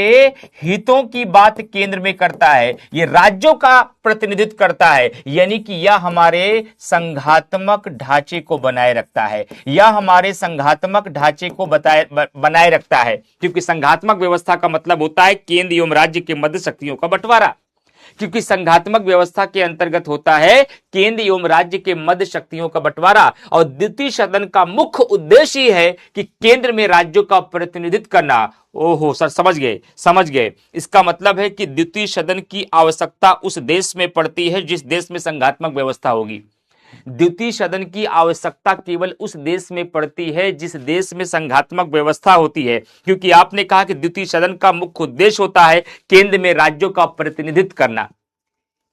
हितों की बात केंद्र में करता है, यह राज्यों का प्रतिनिधित्व करता है। यानी कि यह हमारे संघात्मक ढांचे को बनाए रखता है, यह हमारे संघात्मक ढांचे को बनाए रखता है। क्योंकि संघात्मक व्यवस्था का मतलब होता है केंद्र एवं राज्य के मध्य शक्तियों का बंटवारा। क्योंकि संघात्मक व्यवस्था के अंतर्गत होता है केंद्र एवं राज्य के मध्य शक्तियों का बंटवारा, और द्वितीय सदन का मुख्य उद्देश्य ही है कि केंद्र में राज्यों का प्रतिनिधित्व करना। ओहो सर, समझ गए समझ गए। इसका मतलब है कि द्वितीय सदन की आवश्यकता उस देश में पड़ती है जिस देश में संघात्मक व्यवस्था होगी। द्वितीय सदन की आवश्यकता केवल उस देश में पड़ती है जिस देश में संघात्मक व्यवस्था होती है, क्योंकि आपने कहा कि द्वितीय सदन का मुख्य उद्देश्य होता है केंद्र में राज्यों का प्रतिनिधित्व करना।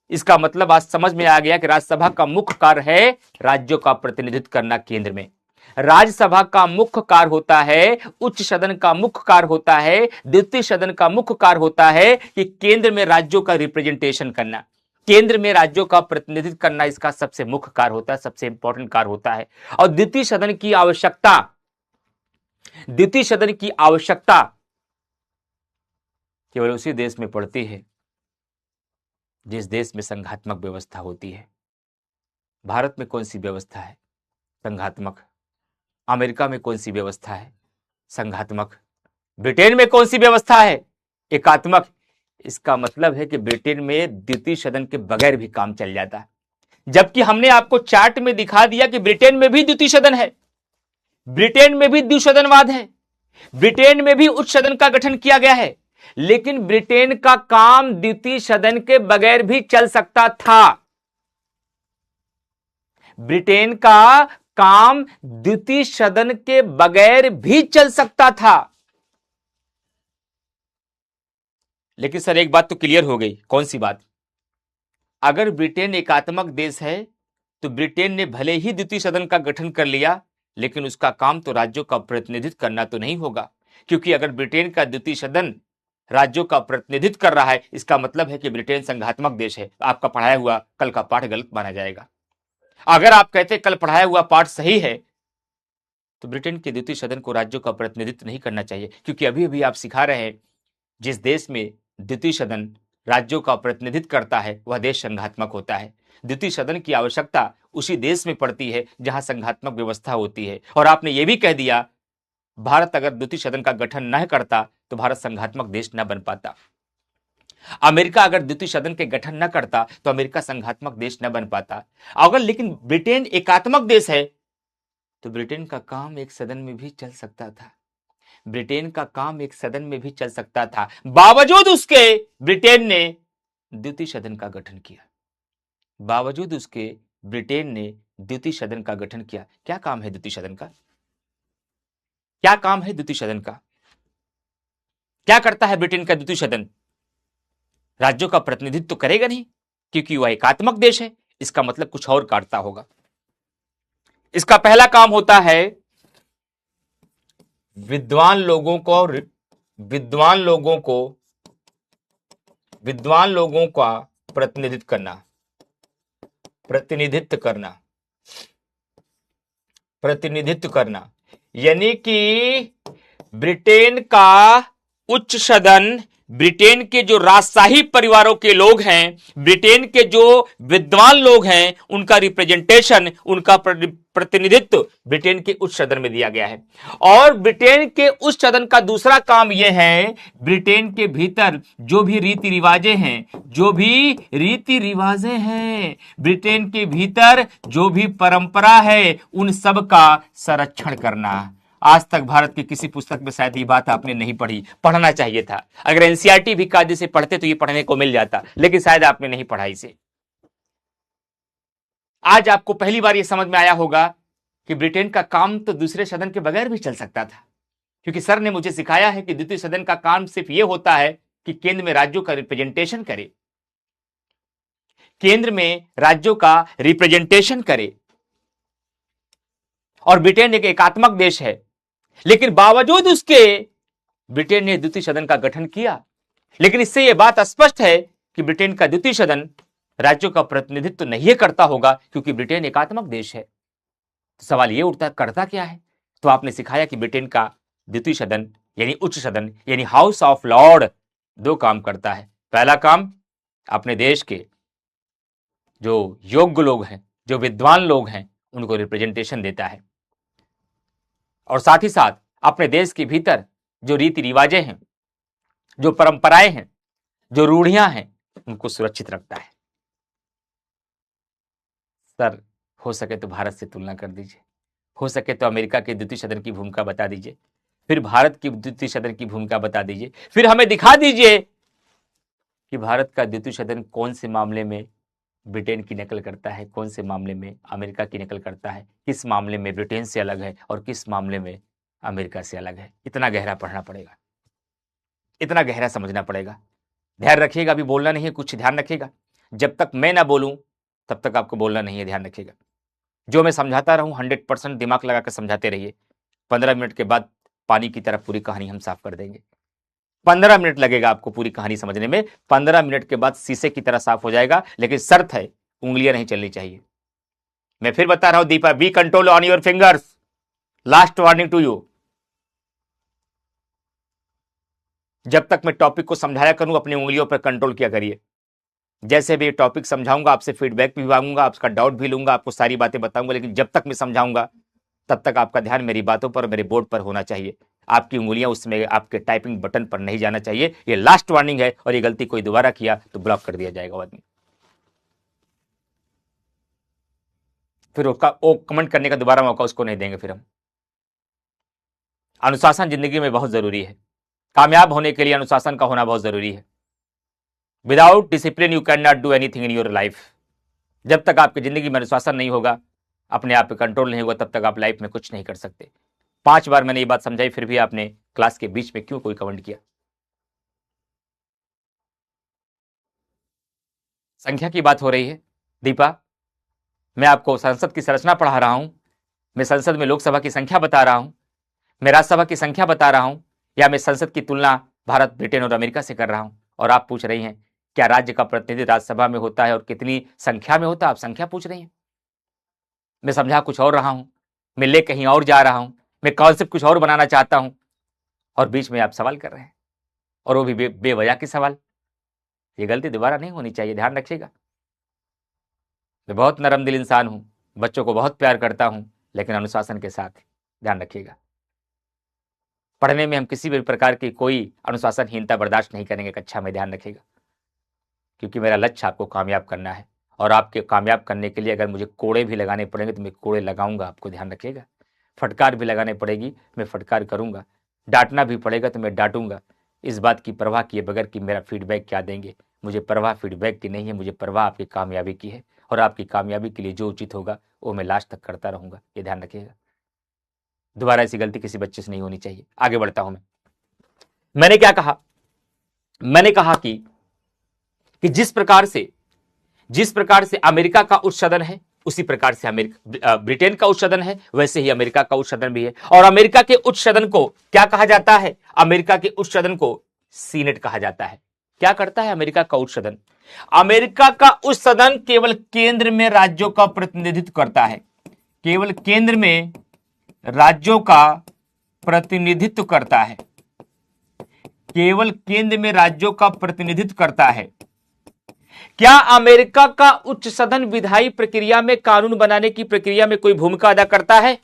इसका मतलब आज समझ में आ गया कि राज्यसभा का मुख्य कार्य है राज्यों का प्रतिनिधित्व करना केंद्र में। राज्यसभा का मुख्य कार्य होता है, उच्च सदन का मुख्य कार्य होता है, द्वितीय सदन का मुख्य कार्य होता है कि केंद्र में राज्यों का रिप्रेजेंटेशन करना, केंद्र में राज्यों का प्रतिनिधित्व करना। इसका सबसे मुख्य कार्य होता है, सबसे इंपॉर्टेंट कार्य होता है। और द्वितीय सदन की आवश्यकता केवल उसी देश में पड़ती है जिस देश में संघात्मक व्यवस्था होती है। भारत में कौन सी व्यवस्था है? संघात्मक। अमेरिका में कौन सी व्यवस्था है? संघात्मक। ब्रिटेन में कौन सी व्यवस्था है? एकात्मक। इसका मतलब है कि ब्रिटेन में द्वितीय सदन के बगैर भी काम चल जाता है, जबकि हमने आपको चार्ट में दिखा दिया कि ब्रिटेन में भी द्वितीय सदन है, ब्रिटेन में भी द्विसदनवाद है, ब्रिटेन में भी उच्च सदन का गठन किया गया है, लेकिन ब्रिटेन का काम द्वितीय सदन के बगैर भी चल सकता था। ब्रिटेन का काम द्वितीय सदन के बगैर भी चल सकता था। लेकिन सर एक बात तो क्लियर हो गई। कौन सी बात? अगर ब्रिटेन एकात्मक देश है तो ब्रिटेन ने भले ही द्वितीय सदन का गठन कर लिया, लेकिन उसका काम तो राज्यों का प्रतिनिधित्व करना तो नहीं होगा, क्योंकि अगर ब्रिटेन का द्वितीय सदन राज्यों का प्रतिनिधित्व कर रहा है, इसका मतलब है कि ब्रिटेन संघात्मक देश है। आपका पढ़ाया हुआ कल का पाठ गलत माना जाएगा। अगर आप कहते कल पढ़ाया हुआ पाठ सही है तो ब्रिटेन के द्वितीय सदन को राज्यों का प्रतिनिधित्व नहीं करना चाहिए, क्योंकि अभी अभी आप सिखा रहे हैं जिस देश में द्वितीय सदन राज्यों का प्रतिनिधित्व करता है वह देश संघात्मक होता है। द्वितीय सदन की आवश्यकता उसी देश में पड़ती है जहां संघात्मक व्यवस्था होती है। और आपने यह भी कह दिया भारत अगर द्वितीय सदन का गठन न करता तो भारत संघात्मक देश न बन पाता। अमेरिका अगर द्वितीय सदन के गठन न करता तो अमेरिका संघात्मक देश न बन पाता। अगर लेकिन ब्रिटेन एकात्मक देश है तो ब्रिटेन का काम एक सदन में भी चल सकता था, ब्रिटेन का काम एक सदन में भी चल सकता था। बावजूद उसके ब्रिटेन ने द्वितीय सदन का गठन किया, बावजूद उसके ब्रिटेन ने द्वितीय सदन का गठन किया। क्या काम है द्वितीय सदन का? क्या काम है द्वितीय सदन का? क्या करता है ब्रिटेन का द्वितीय सदन? राज्यों का प्रतिनिधित्व तो करेगा नहीं, क्योंकि वह एकात्मक देश है। इसका मतलब कुछ और करता होगा। इसका पहला काम होता है विद्वान लोगों का प्रतिनिधित्व करना। यानी कि ब्रिटेन का उच्च सदन, ब्रिटेन के जो राजशाही परिवारों के लोग हैं, ब्रिटेन के जो विद्वान लोग हैं, उनका रिप्रेजेंटेशन, उनका प्रतिनिधित्व ब्रिटेन के उच्च सदन में दिया गया है। और ब्रिटेन के उच्च सदन का दूसरा काम यह है ब्रिटेन के भीतर जो भी रीति रिवाजें हैं, ब्रिटेन के भीतर जो भी परंपरा है, उन सब का संरक्षण करना। आज तक भारत की किसी पुस्तक में शायद ये बात आपने नहीं पढ़ी, पढ़ना चाहिए था। अगर एनसीईआरटी भी कायदे से पढ़ते तो ये पढ़ने को मिल जाता, लेकिन शायद आपने नहीं पढ़ा इसे। आज आपको पहली बार ये समझ में आया होगा कि ब्रिटेन का काम तो दूसरे सदन के बगैर भी चल सकता था, क्योंकि सर ने मुझे सिखाया है कि द्वितीय सदन का काम सिर्फ ये होता है कि केंद्र में राज्यों का रिप्रेजेंटेशन करे, केंद्र में राज्यों का रिप्रेजेंटेशन करे। और ब्रिटेन एक एकात्मक देश है, लेकिन बावजूद उसके ब्रिटेन ने द्वितीय सदन का गठन किया। लेकिन इससे यह बात स्पष्ट है कि ब्रिटेन का द्वितीय सदन राज्यों का प्रतिनिधित्व तो नहीं करता होगा, क्योंकि ब्रिटेन एकात्मक देश है। तो सवाल यह उठता करता क्या है? तो आपने सिखाया कि ब्रिटेन का द्वितीय सदन यानी उच्च सदन यानी हाउस ऑफ लॉर्ड दो काम करता है। पहला काम अपने देश के जो योग्य लोग हैं, जो विद्वान लोग हैं, उनको रिप्रेजेंटेशन देता है, और साथ ही साथ अपने देश के भीतर जो रीति रिवाजें हैं, जो परंपराएं हैं, जो रूढ़ियां हैं, उनको सुरक्षित रखता है। सर, हो सके तो भारत से तुलना कर दीजिए, हो सके तो अमेरिका के द्वितीय सदन की भूमिका बता दीजिए, फिर भारत की द्वितीय सदन की भूमिका बता दीजिए, फिर हमें दिखा दीजिए कि भारत का द्वितीय सदन कौन से मामले में ब्रिटेन की नकल करता है, कौन से मामले में अमेरिका की नकल करता है, किस मामले में ब्रिटेन से अलग है और किस मामले में अमेरिका से अलग है। इतना गहरा पढ़ना पड़ेगा, इतना गहरा समझना पड़ेगा। ध्यान रखिएगा, अभी बोलना नहीं है, कुछ ध्यान रखिएगा। जब तक मैं ना बोलूं तब तक आपको बोलना नहीं है, ध्यान रखिएगा। जो मैं समझाता रहूं 100% दिमाग लगा कर समझाते रहिए। 15 मिनट के बाद पानी की तरह पूरी कहानी हम साफ कर देंगे। 15 मिनट लगेगा आपको पूरी कहानी समझने में, 15 मिनट के बाद शीशे की तरह साफ हो जाएगा। लेकिन शर्त है, उंगलियां नहीं चलनी चाहिए। मैं फिर बता रहा हूं Deepa, be control on your fingers, last warning to you. जब तक मैं टॉपिक को समझाया करूं अपनी उंगलियों पर कंट्रोल किया करिए। जैसे भी टॉपिक समझाऊंगा आपसे फीडबैक भी मांगूंगा, आपका डाउट भी लूंगा, आपको सारी बातें बताऊंगा, लेकिन जब तक मैं समझाऊंगा तब तक आपका ध्यान मेरी बातों पर, मेरे बोर्ड पर होना चाहिए। आपकी उंगलियां उसमें आपके टाइपिंग बटन पर नहीं जाना चाहिए। ये लास्ट वार्निंग है, और ये गलती कोई दोबारा किया तो ब्लॉक कर दिया जाएगा आदमी। फिर वो कमेंट करने का दोबारा मौका उसको नहीं देंगे फिर हम। अनुशासन जिंदगी में बहुत जरूरी है। कामयाब होने के लिए अनुशासन का होना बहुत जरूरी है। Without discipline you can not do anything in your life. जब तक आपकी जिंदगी में अनुशासन नहीं होगा, अपने आप पे कंट्रोल नहीं होगा, तब तक आप लाइफ में कुछ नहीं कर सकते। 5 बार मैंने ये बात समझाई, फिर भी आपने क्लास के बीच में क्यों कोई कमेंट किया? संख्या की बात हो रही है दीपा, मैं आपको संसद की संरचना पढ़ा रहा हूं, मैं संसद में लोकसभा की संख्या बता रहा हूं, मैं राज्यसभा की संख्या बता रहा हूं, या मैं संसद की तुलना भारत, ब्रिटेन और अमेरिका से कर रहा हूं? और आप पूछ रही हैं क्या राज्य का प्रतिनिधि राज्यसभा में होता है और कितनी संख्या में होता है? आप संख्या पूछ रही हैं। मैं समझा कुछ और रहा हूं, मैं ले कहीं और जा रहा हूं, मैं कॉन्सेप्ट कुछ और बनाना चाहता हूं, और बीच में आप सवाल कर रहे हैं, और वो भी बेवजह के सवाल। ये गलती दोबारा नहीं होनी चाहिए, ध्यान रखिएगा। मैं बहुत नरम दिल इंसान हूं, बच्चों को बहुत प्यार करता हूं, लेकिन अनुशासन के साथ, ध्यान रखिएगा। पढ़ने में हम किसी भी प्रकार की कोई अनुशासनहीनता बर्दाश्त नहीं करेंगे कक्षा में, ध्यान रखिएगा। क्योंकि मेरा लक्ष्य आपको कामयाब करना है, और आपके कामयाब करने के लिए अगर मुझे कोड़े भी लगाने पड़ेंगे तो मैं कोड़े लगाऊंगा, आपको ध्यान रखिएगा। फटकार भी लगाने पड़ेगी, मैं फटकार करूंगा। डांटना भी पड़ेगा तो मैं डांटूंगा। इस बात की परवाह किए बगैर कि मेरा फीडबैक क्या देंगे। मुझे परवाह फीडबैक की नहीं है, मुझे परवाह आपकी कामयाबी की है, और आपकी कामयाबी के लिए जो उचित होगा वो मैं लास्ट तक करता रहूंगा, ये ध्यान रखिएगा। दोबारा ऐसी गलती किसी बच्चे से नहीं होनी चाहिए। आगे बढ़ता हूं मैंने क्या कहा? मैंने कहा कि जिस प्रकार से अमेरिका का उच्च सदन है, उसी प्रकार से ब्रिटेन का उच्च सदन है, वैसे ही अमेरिका का उच्च सदन भी है। और अमेरिका के उच्च सदन को क्या कहा जाता है? अमेरिका के उच्च सदन को सीनेट कहा जाता है। क्या करता है अमेरिका का उच्च सदन? अमेरिका का उच्च सदन केवल केंद्र में राज्यों का प्रतिनिधित्व करता है, केवल केंद्र में राज्यों का प्रतिनिधित्व करता है, केवल केंद्र में राज्यों का प्रतिनिधित्व करता है। क्या अमेरिका का उच्च सदन विधायी प्रक्रिया में, कानून बनाने की प्रक्रिया में कोई भूमिका अदा करता है?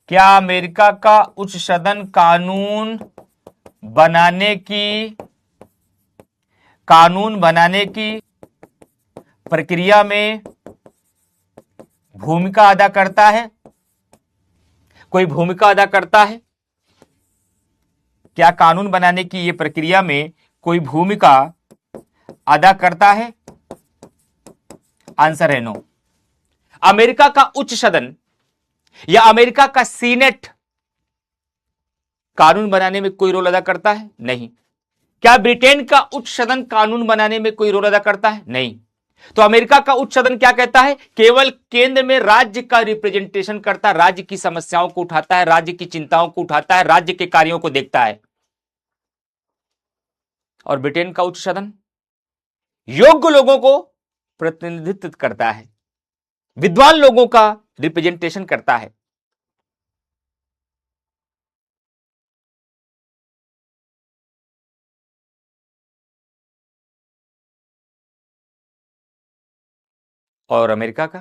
क्या अमेरिका का उच्च सदन कानून बनाने की प्रक्रिया में भूमिका अदा करता है? कोई भूमिका अदा करता है? क्या कानून बनाने की यह प्रक्रिया में कोई भूमिका अदा करता है? आंसर है नो। अमेरिका का उच्च सदन या अमेरिका का सीनेट कानून बनाने में कोई रोल अदा करता है? नहीं। क्या ब्रिटेन का उच्च सदन कानून बनाने में कोई रोल अदा करता है? नहीं। तो अमेरिका का उच्च सदन क्या कहता है? केवल केंद्र में राज्य का रिप्रेजेंटेशन करता है, राज्य की समस्याओं को उठाता है, राज्य की चिंताओं को उठाता है, राज्य के कार्यों को देखता है। और ब्रिटेन का उच्च सदन योग्य लोगों को प्रतिनिधित्व करता है, विद्वान लोगों का रिप्रेजेंटेशन करता है। और अमेरिका का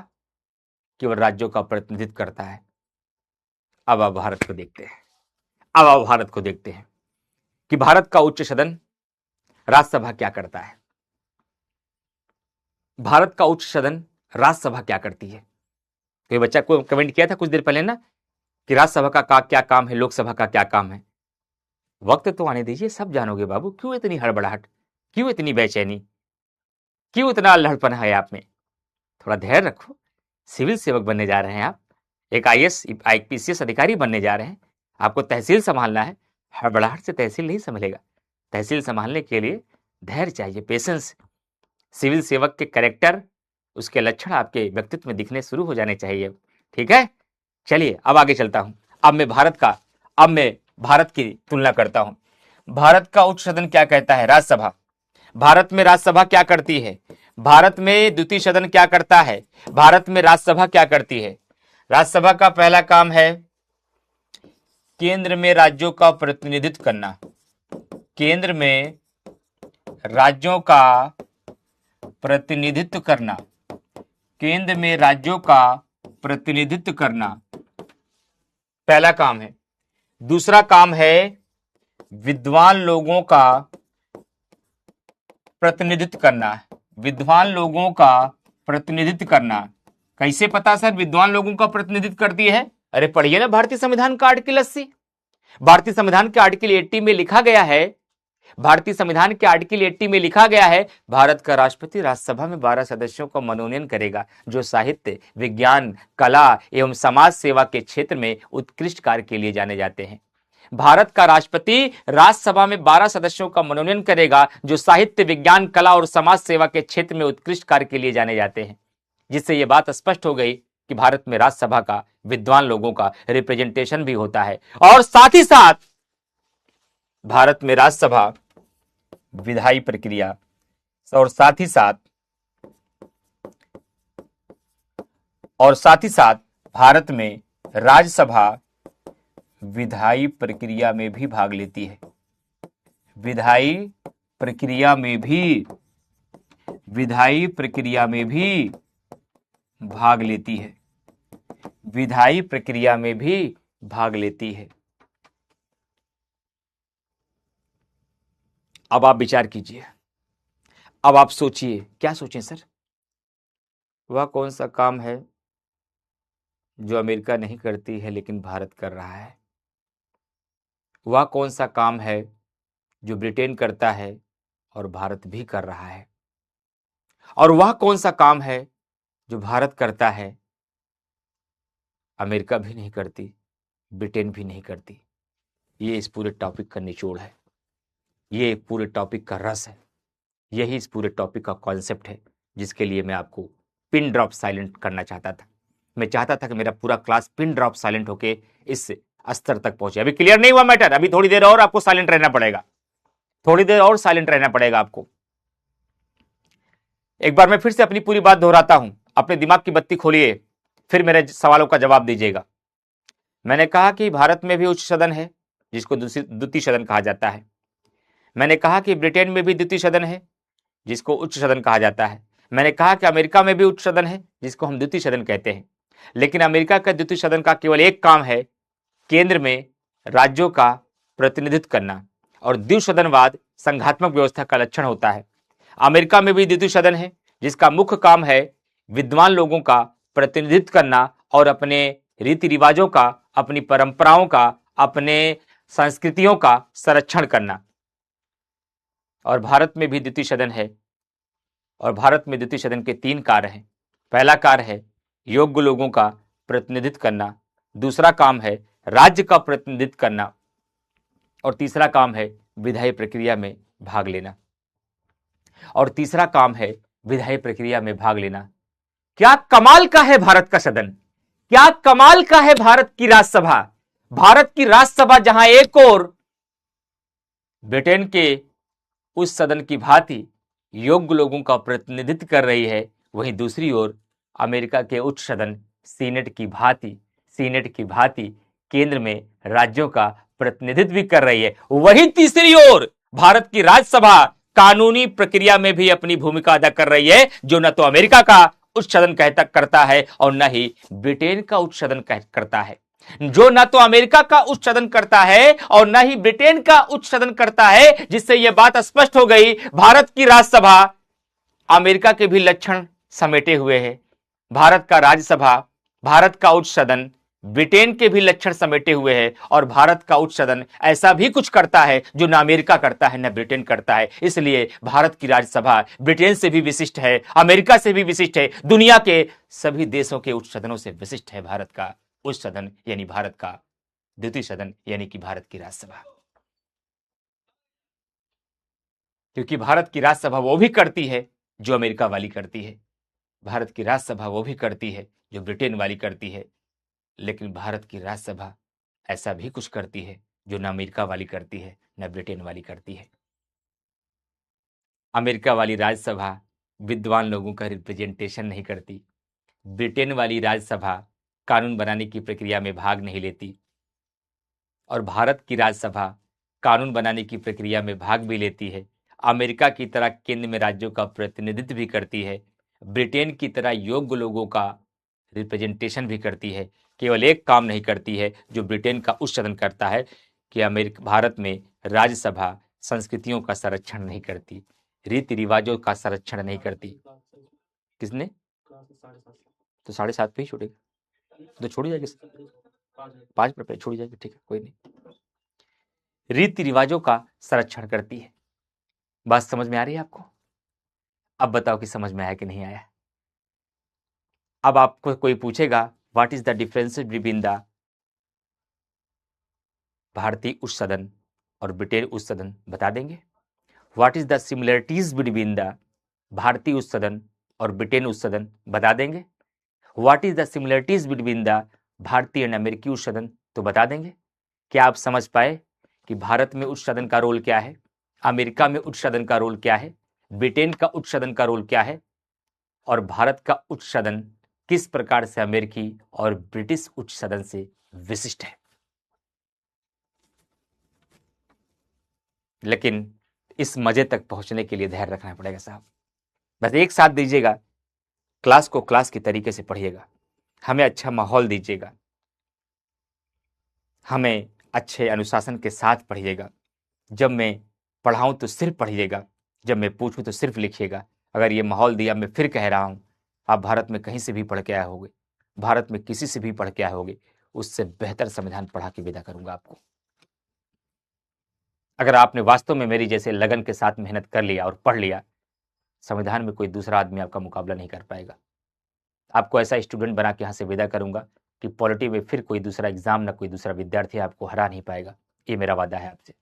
केवल राज्यों का प्रतिनिधित्व करता है। अब आप भारत को देखते हैं, अब आप भारत को देखते हैं कि भारत का उच्च सदन राज्यसभा क्या करता है। भारत का उच्च सदन राज्यसभा क्या करती है? कोई बच्चा को कमेंट किया था कुछ देर पहले ना कि राज्यसभा का क्या काम है, लोकसभा का क्या काम है। वक्त तो आने दीजिए, सब जानोगे बाबू। क्यों इतनी हड़बड़ाहट, क्यों इतनी बेचैनी, क्यों इतना अल्हड़पन है आप में? थोड़ा धैर्य रखो। सिविल सेवक बनने जा रहे हैं आप, एक आईएएस आईपीएस अधिकारी बनने जा रहे हैं, आपको तहसील संभालना है। हड़बड़ाहट से तहसील नहीं संभलेगा। तहसील संभालने के लिए धैर्य चाहिए, पेशेंस। सिविल सेवक के कैरेक्टर, उसके लक्षण आपके व्यक्तित्व में दिखने शुरू हो जाने चाहिए। ठीक है, चलिए अब आगे चलता हूं। अब मैं भारत की तुलना करता हूं। भारत का उच्च सदन क्या कहता है? राज्यसभा। भारत में राज्यसभा क्या करती है? भारत में द्वितीय सदन क्या करता है? भारत में राज्यसभा क्या करती है? राज्यसभा का पहला काम है केंद्र में राज्यों का प्रतिनिधित्व करना। केंद्र में राज्यों का प्रतिनिधित्व करना। केंद्र में राज्यों का प्रतिनिधित्व करना पहला काम है। दूसरा काम है विद्वान लोगों का प्रतिनिधित्व करना। विद्वान लोगों का प्रतिनिधित्व करना। कैसे पता सर विद्वान लोगों का प्रतिनिधित्व करती है? अरे पढ़िए ना भारतीय संविधान का आर्टिकल 80। भारतीय संविधान के आर्टिकल 80 में लिखा गया है, भारतीय संविधान के आर्टिकल 80 में लिखा गया है, भारत का राष्ट्रपति राज्यसभा में 12 सदस्यों का मनोनयन करेगा जो साहित्य, विज्ञान, कला एवं समाज सेवा के क्षेत्र में उत्कृष्ट कार्य के लिए जाने जाते हैं। भारत का राष्ट्रपति राज्यसभा में 12 सदस्यों का मनोनयन करेगा जो साहित्य, विज्ञान, कला और समाज सेवा के क्षेत्र में उत्कृष्ट कार्य के लिए जाने जाते हैं। जिससे यह बात स्पष्ट हो गई कि भारत में राज्यसभा का विद्वान लोगों का रिप्रेजेंटेशन भी होता है। और साथ ही साथ भारत में राज्यसभा विधायी प्रक्रिया और साथ ही साथ भारत में राज्यसभा विधायी प्रक्रिया में भी भाग लेती है। विधायी प्रक्रिया में भी भाग लेती है। विधायी प्रक्रिया में भी भाग लेती है। अब आप विचार कीजिए, अब आप सोचिए। क्या सोचें सर? वह कौन सा काम है जो अमेरिका नहीं करती है लेकिन भारत कर रहा है? वह कौन सा काम है जो ब्रिटेन करता है और भारत भी कर रहा है? और वह कौन सा काम है जो भारत करता है, अमेरिका भी नहीं करती, ब्रिटेन भी नहीं करती? ये इस पूरे टॉपिक का निचोड़ है, ये पूरे टॉपिक का रस है, यही इस पूरे टॉपिक का कॉन्सेप्ट है जिसके लिए मैं आपको पिन ड्रॉप साइलेंट करना चाहता था। मैं चाहता था कि मेरा पूरा क्लास पिन ड्रॉप साइलेंट होके इस स्तर तक पहुंचे। अभी क्लियर नहीं हुआ मैटर, अभी थोड़ी देर और आपको साइलेंट रहना पड़ेगा, थोड़ी देर और साइलेंट रहना पड़ेगा आपको। एक बार मैं फिर से अपनी पूरी बात दोहराता हूं, अपने दिमाग की बत्ती खोलिए, फिर मेरे सवालों का जवाब दीजिएगा। मैंने कहा कि भारत में भी उच्च सदन है जिसको द्वितीय सदन कहा जाता है। मैंने कहा कि ब्रिटेन में भी द्वितीय सदन है जिसको उच्च सदन कहा जाता है। मैंने कहा कि अमेरिका में भी उच्च सदन है जिसको हम द्वितीय सदन कहते हैं। लेकिन अमेरिका का द्वितीय सदन का केवल एक काम है, केंद्र में राज्यों का प्रतिनिधित्व करना, और द्विसदनवाद संघात्मक व्यवस्था का लक्षण होता है। अमेरिका में भी द्वितीय सदन है जिसका मुख्य काम है विद्वान लोगों का प्रतिनिधित्व करना और अपने रीति रिवाजों का, अपनी परंपराओं का, अपने संस्कृतियों का संरक्षण करना। और भारत में भी द्वितीय सदन है, और भारत में द्वितीय सदन के 3 कार्य हैं। पहला कार्य है योग्य लोगों का प्रतिनिधित्व करना, दूसरा काम है राज्य का प्रतिनिधित्व करना, और तीसरा काम है विधायी प्रक्रिया में भाग लेना। क्या कमाल का है भारत का सदन, क्या कमाल का है भारत की राज्यसभा। भारत की राज्यसभा जहां एक ओर ब्रिटेन के उस सदन की भांति योग्य लोगों का प्रतिनिधित्व कर रही है, वहीं दूसरी ओर अमेरिका के उच्च सदन सीनेट की भांति केंद्र में राज्यों का प्रतिनिधित्व भी कर रही है। वहीं तीसरी ओर भारत की राज्यसभा कानूनी प्रक्रिया में भी अपनी भूमिका अदा कर रही है, जो न तो अमेरिका का उच्च सदन करता है और न ही ब्रिटेन का उच्च सदन करता है। जो न तो अमेरिका का उच्च सदन करता है और न ही ब्रिटेन का उच्च सदन करता है, जिससे यह बात स्पष्ट हो गई भारत की राज्यसभा अमेरिका के भी लक्षण समेटे हुए है। भारत का राज्यसभा, भारत का उच्च सदन ब्रिटेन के भी लक्षण समेटे हुए हैं, और भारत का उच्च सदन ऐसा भी कुछ करता है जो न अमेरिका करता है न ब्रिटेन करता है। इसलिए भारत की राज्यसभा ब्रिटेन से भी विशिष्ट है, अमेरिका से भी विशिष्ट है, दुनिया के सभी देशों के उच्च सदनों से विशिष्ट है भारत का उच्च सदन, यानी भारत का द्वितीय सदन, यानी कि भारत की राज्यसभा। क्योंकि भारत की राज्यसभा वो भी करती है जो अमेरिका वाली करती है, भारत की राज्यसभा वो भी करती है जो ब्रिटेन वाली करती है, लेकिन भारत की राज्यसभा ऐसा भी कुछ करती है जो न अमेरिका वाली करती है न ब्रिटेन वाली करती है। अमेरिका वाली राज्यसभा विद्वान लोगों का रिप्रेजेंटेशन नहीं करती, ब्रिटेन वाली राज्यसभा कानून बनाने की प्रक्रिया में भाग नहीं लेती, और भारत की राज्यसभा कानून बनाने की प्रक्रिया में भाग भी लेती है, अमेरिका की तरह केंद्र में राज्यों का प्रतिनिधित्व भी करती है, ब्रिटेन की तरह योग्य लोगों का रिप्रेजेंटेशन भी करती है। केवल एक काम नहीं करती है जो ब्रिटेन का उच्च सदन करता है, कि अमेरिका भारत में राज्यसभा संस्कृतियों का संरक्षण नहीं करती, रीति रिवाजों का संरक्षण नहीं करती। किसने? तो 7:30 पे ही छोड़ेगा, तो छोड़ी जाएगी 5 पे छोड़ी जाएगी, ठीक है, कोई नहीं। रीति रिवाजों का संरक्षण करती है। बात समझ में आ रही है आपको? अब बताओ कि समझ में आया कि नहीं आया। अब आपको कोई पूछेगा what is the difference between the भारतीय उच्च सदन और ब्रिटेन उच्च सदन, बता देंगे? What is the similarities between the भारतीय उच्च सदन और ब्रिटेन उच्च सदन, बता देंगे? What is the similarities between the भारतीय एंड अमेरिकी उच्च सदन, तो बता देंगे? क्या आप समझ पाए कि भारत में उच्च सदन का रोल क्या है, अमेरिका में उच्च सदन का रोल क्या है, ब्रिटेन का उच्च सदन का रोल क्या है, और भारत का उच्च सदन किस प्रकार से अमेरिकी और ब्रिटिश उच्च सदन से विशिष्ट है? लेकिन इस मजे तक पहुंचने के लिए धैर्य रखना पड़ेगा साहब। बस एक साथ दीजिएगा, क्लास को क्लास की तरीके से पढ़िएगा, हमें अच्छा माहौल दीजिएगा, हमें अच्छे अनुशासन के साथ पढ़िएगा। जब मैं पढ़ाऊं तो सिर्फ पढ़िएगा, जब मैं पूछूं तो सिर्फ लिखिएगा। अगर ये माहौल दिया, मैं फिर कह रहा हूं, आप भारत में कहीं से भी पढ़ के आए होंगे, भारत में किसी से भी पढ़ के आए होंगे, उससे बेहतर संविधान पढ़ा के विदा करूंगा आपको। अगर आपने वास्तव में मेरी जैसे लगन के साथ मेहनत कर लिया और पढ़ लिया, संविधान में कोई दूसरा आदमी आपका मुकाबला नहीं कर पाएगा। आपको ऐसा स्टूडेंट बना के यहाँ से विदा करूंगा कि पॉलिटी में फिर कोई दूसरा एग्जाम ना कोई दूसरा विद्यार्थी आपको हरा नहीं पाएगा। ये मेरा वादा है आपसे।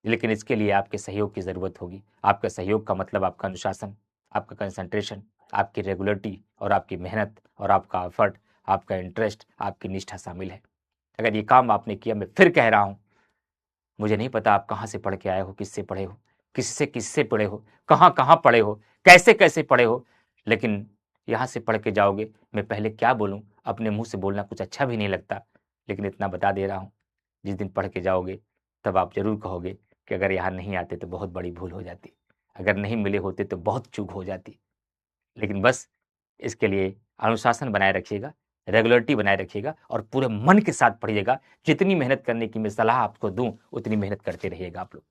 लेकिन इसके लिए आपके सहयोग की ज़रूरत होगी। आपका सहयोग का मतलब आपका अनुशासन, आपका कंसंट्रेशन, आपकी रेगुलरिटी और आपकी मेहनत और आपका एफर्ट, आपका इंटरेस्ट, आपकी निष्ठा शामिल है। अगर ये काम आपने किया, मैं फिर कह रहा हूँ, मुझे नहीं पता आप कहाँ से पढ़ के आए हो, किससे पढ़े हो, किससे पढ़े हो, कहाँ कहाँ पढ़े हो, कैसे कैसे पढ़े हो, लेकिन यहाँ से पढ़ के जाओगे। मैं पहले क्या बोलूँ, अपने मुंह से बोलना कुछ अच्छा भी नहीं लगता, लेकिन इतना बता दे रहा हूँ, जिस दिन पढ़ के जाओगे तब आप जरूर कहोगे कि अगर यहाँ नहीं आते तो बहुत बड़ी भूल हो जाती, अगर नहीं मिले होते तो बहुत चूक हो जाती। लेकिन बस इसके लिए अनुशासन बनाए रखिएगा, रेगुलरिटी बनाए रखिएगा और पूरे मन के साथ पढ़िएगा। जितनी मेहनत करने की मैं सलाह आपको दूं, उतनी मेहनत करते रहिएगा आप लोग।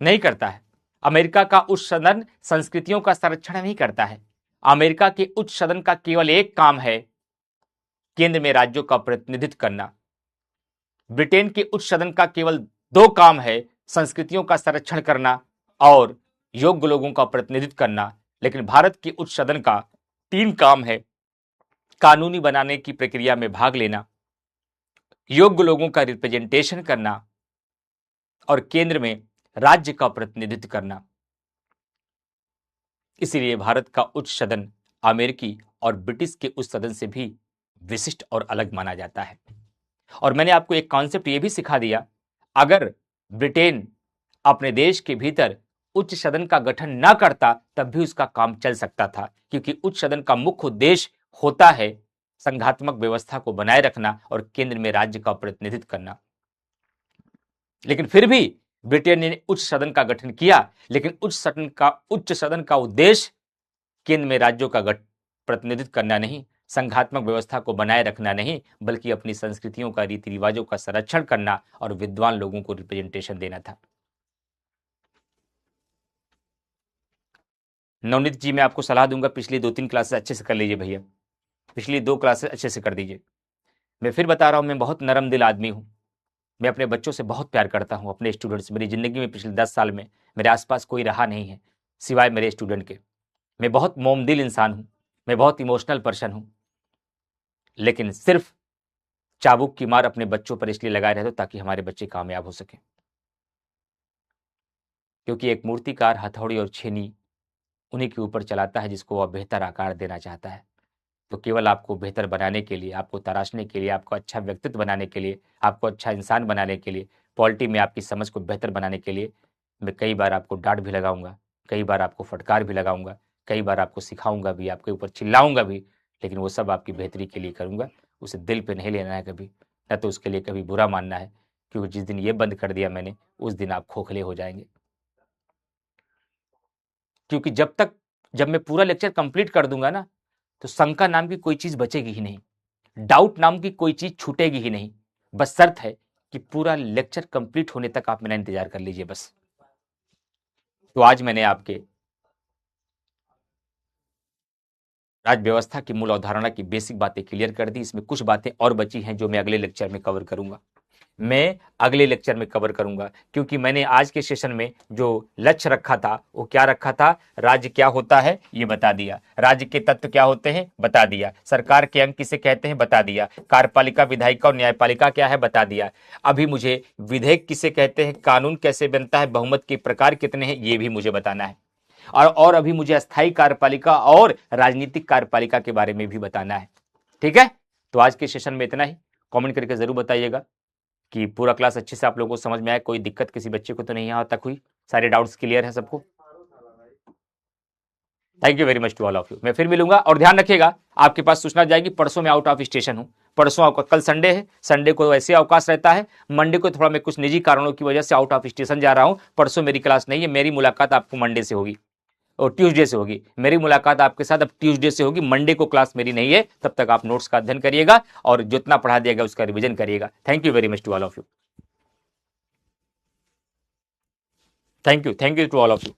नहीं करता है। अमेरिका का उच्च सदन संस्कृतियों का संरक्षण नहीं करता है। अमेरिका के उच्च सदन का केवल एक काम है, केंद्र में राज्यों का प्रतिनिधित्व करना। ब्रिटेन के उच्च सदन का केवल 2 काम है, संस्कृतियों का संरक्षण करना और योग्य लोगों का प्रतिनिधित्व करना। लेकिन भारत के उच्च सदन का 3 काम है, कानूनी बनाने की प्रक्रिया में भाग लेना, योग्य लोगों का रिप्रेजेंटेशन करना और केंद्र में राज्य का प्रतिनिधित्व करना। इसलिए भारत का उच्च सदन अमेरिकी और ब्रिटिश के उच्च सदन से भी विशिष्ट और अलग माना जाता है। और मैंने आपको एक कॉन्सेप्ट यह भी सिखा दिया, अगर ब्रिटेन अपने देश के भीतर उच्च सदन का गठन न करता तब भी उसका काम चल सकता था, क्योंकि उच्च सदन का मुख्य उद्देश्य होता है संघात्मक व्यवस्था को बनाए रखना और केंद्र में राज्य का प्रतिनिधित्व करना। लेकिन फिर भी ब्रिटेन ने उच्च सदन का गठन किया, लेकिन उच्च सदन का उद्देश्य केंद्र में राज्यों का प्रतिनिधित्व करना नहीं, संघात्मक व्यवस्था को बनाए रखना नहीं, बल्कि अपनी संस्कृतियों का, रीति रिवाजों का संरक्षण करना और विद्वान लोगों को रिप्रेजेंटेशन देना था। नवनीत जी, मैं आपको सलाह दूंगा, पिछली 2-3 क्लासेस अच्छे से कर लीजिए भैया, पिछली 2 क्लासेस अच्छे से कर दीजिए। मैं फिर बता रहा हूं, मैं बहुत नरम दिल आदमी हूं, मैं अपने बच्चों से बहुत प्यार करता हूं, अपने स्टूडेंट्स। मेरी ज़िंदगी में पिछले 10 साल में मेरे आसपास कोई रहा नहीं है सिवाय मेरे स्टूडेंट के। मैं बहुत मोमदिल इंसान हूं, मैं बहुत इमोशनल पर्सन हूं, लेकिन सिर्फ चाबुक की मार अपने बच्चों पर इसलिए लगाए रहते ताकि हमारे बच्चे कामयाब हो सके। क्योंकि एक मूर्तिकार हथौड़ी और छेनी उन्हीं के ऊपर चलाता है जिसको वह बेहतर आकार देना चाहता है। तो केवल आपको बेहतर बनाने के लिए, आपको तराशने के लिए, आपको अच्छा व्यक्तित्व बनाने के लिए, आपको अच्छा इंसान बनाने के लिए, पॉलिटी में आपकी समझ को बेहतर बनाने के लिए मैं कई बार आपको डांट भी लगाऊंगा, कई बार आपको फटकार भी लगाऊंगा, कई बार आपको सिखाऊंगा भी, आपके ऊपर चिल्लाऊंगा भी, लेकिन वो सब आपकी बेहतरी के लिए करूंगा। उसे दिल पे नहीं लेना है कभी, न तो उसके लिए कभी बुरा मानना है, क्योंकि जिस दिन ये बंद कर दिया मैंने, उस दिन आप खोखले हो जाएंगे। क्योंकि जब मैं पूरा लेक्चर कंप्लीट कर दूंगा ना, तो शंका नाम की कोई चीज बचेगी ही नहीं, डाउट नाम की कोई चीज छूटेगी ही नहीं। बस शर्त है कि पूरा लेक्चर कंप्लीट होने तक आप मेरा इंतजार कर लीजिए बस। तो आज मैंने आपके राज्य व्यवस्था की मूल अवधारणा की बेसिक बातें क्लियर कर दी। इसमें कुछ बातें और बची हैं जो मैं अगले लेक्चर में कवर करूंगा, क्योंकि मैंने आज के सेशन में जो लक्ष्य रखा था वो क्या रखा था, राज्य क्या होता है ये बता दिया, राज्य के तत्व क्या होते हैं बता दिया, सरकार के अंग किसे कहते हैं बता दिया, कार्यपालिका, विधायिका और न्यायपालिका क्या है बता दिया। अभी मुझे विधेयक किसे कहते हैं, कानून कैसे बनता है, बहुमत के प्रकार कितने हैं ये भी मुझे बताना है, और अभी मुझे अस्थायी कार्यपालिका और राजनीतिक कार्यपालिका के बारे में भी बताना है। ठीक है, तो आज के सेशन में इतना ही। कमेंट करके जरूर बताइएगा कि पूरा क्लास अच्छे से आप लोगों को समझ में आया, कोई दिक्कत किसी बच्चे को तो नहीं यहाँ तक हुई, सारे डाउट्स क्लियर है सबको। Thank you very much to all of you. मैं फिर मिलूंगा, और ध्यान रखिएगा आपके पास सूचना जाएगी, परसों मैं आउट ऑफ स्टेशन हूं, परसों आपका, कल संडे है, संडे को ऐसे अवकाश रहता है, मंडे को थोड़ा मैं कुछ निजी कारणों की वजह से आउट ऑफ स्टेशन जा रहा हूं, परसों मेरी क्लास नहीं है, मेरी मुलाकात आपको मंडे से होगी और ट्यूसडे से होगी, मेरी मुलाकात आपके साथ अब ट्यूसडे से होगी, मंडे को क्लास मेरी नहीं है। तब तक आप नोट्स का अध्ययन करिएगा और जितना पढ़ा दिया उसका रिवीजन करिएगा। Thank you very much to all of you, thank you to all of you.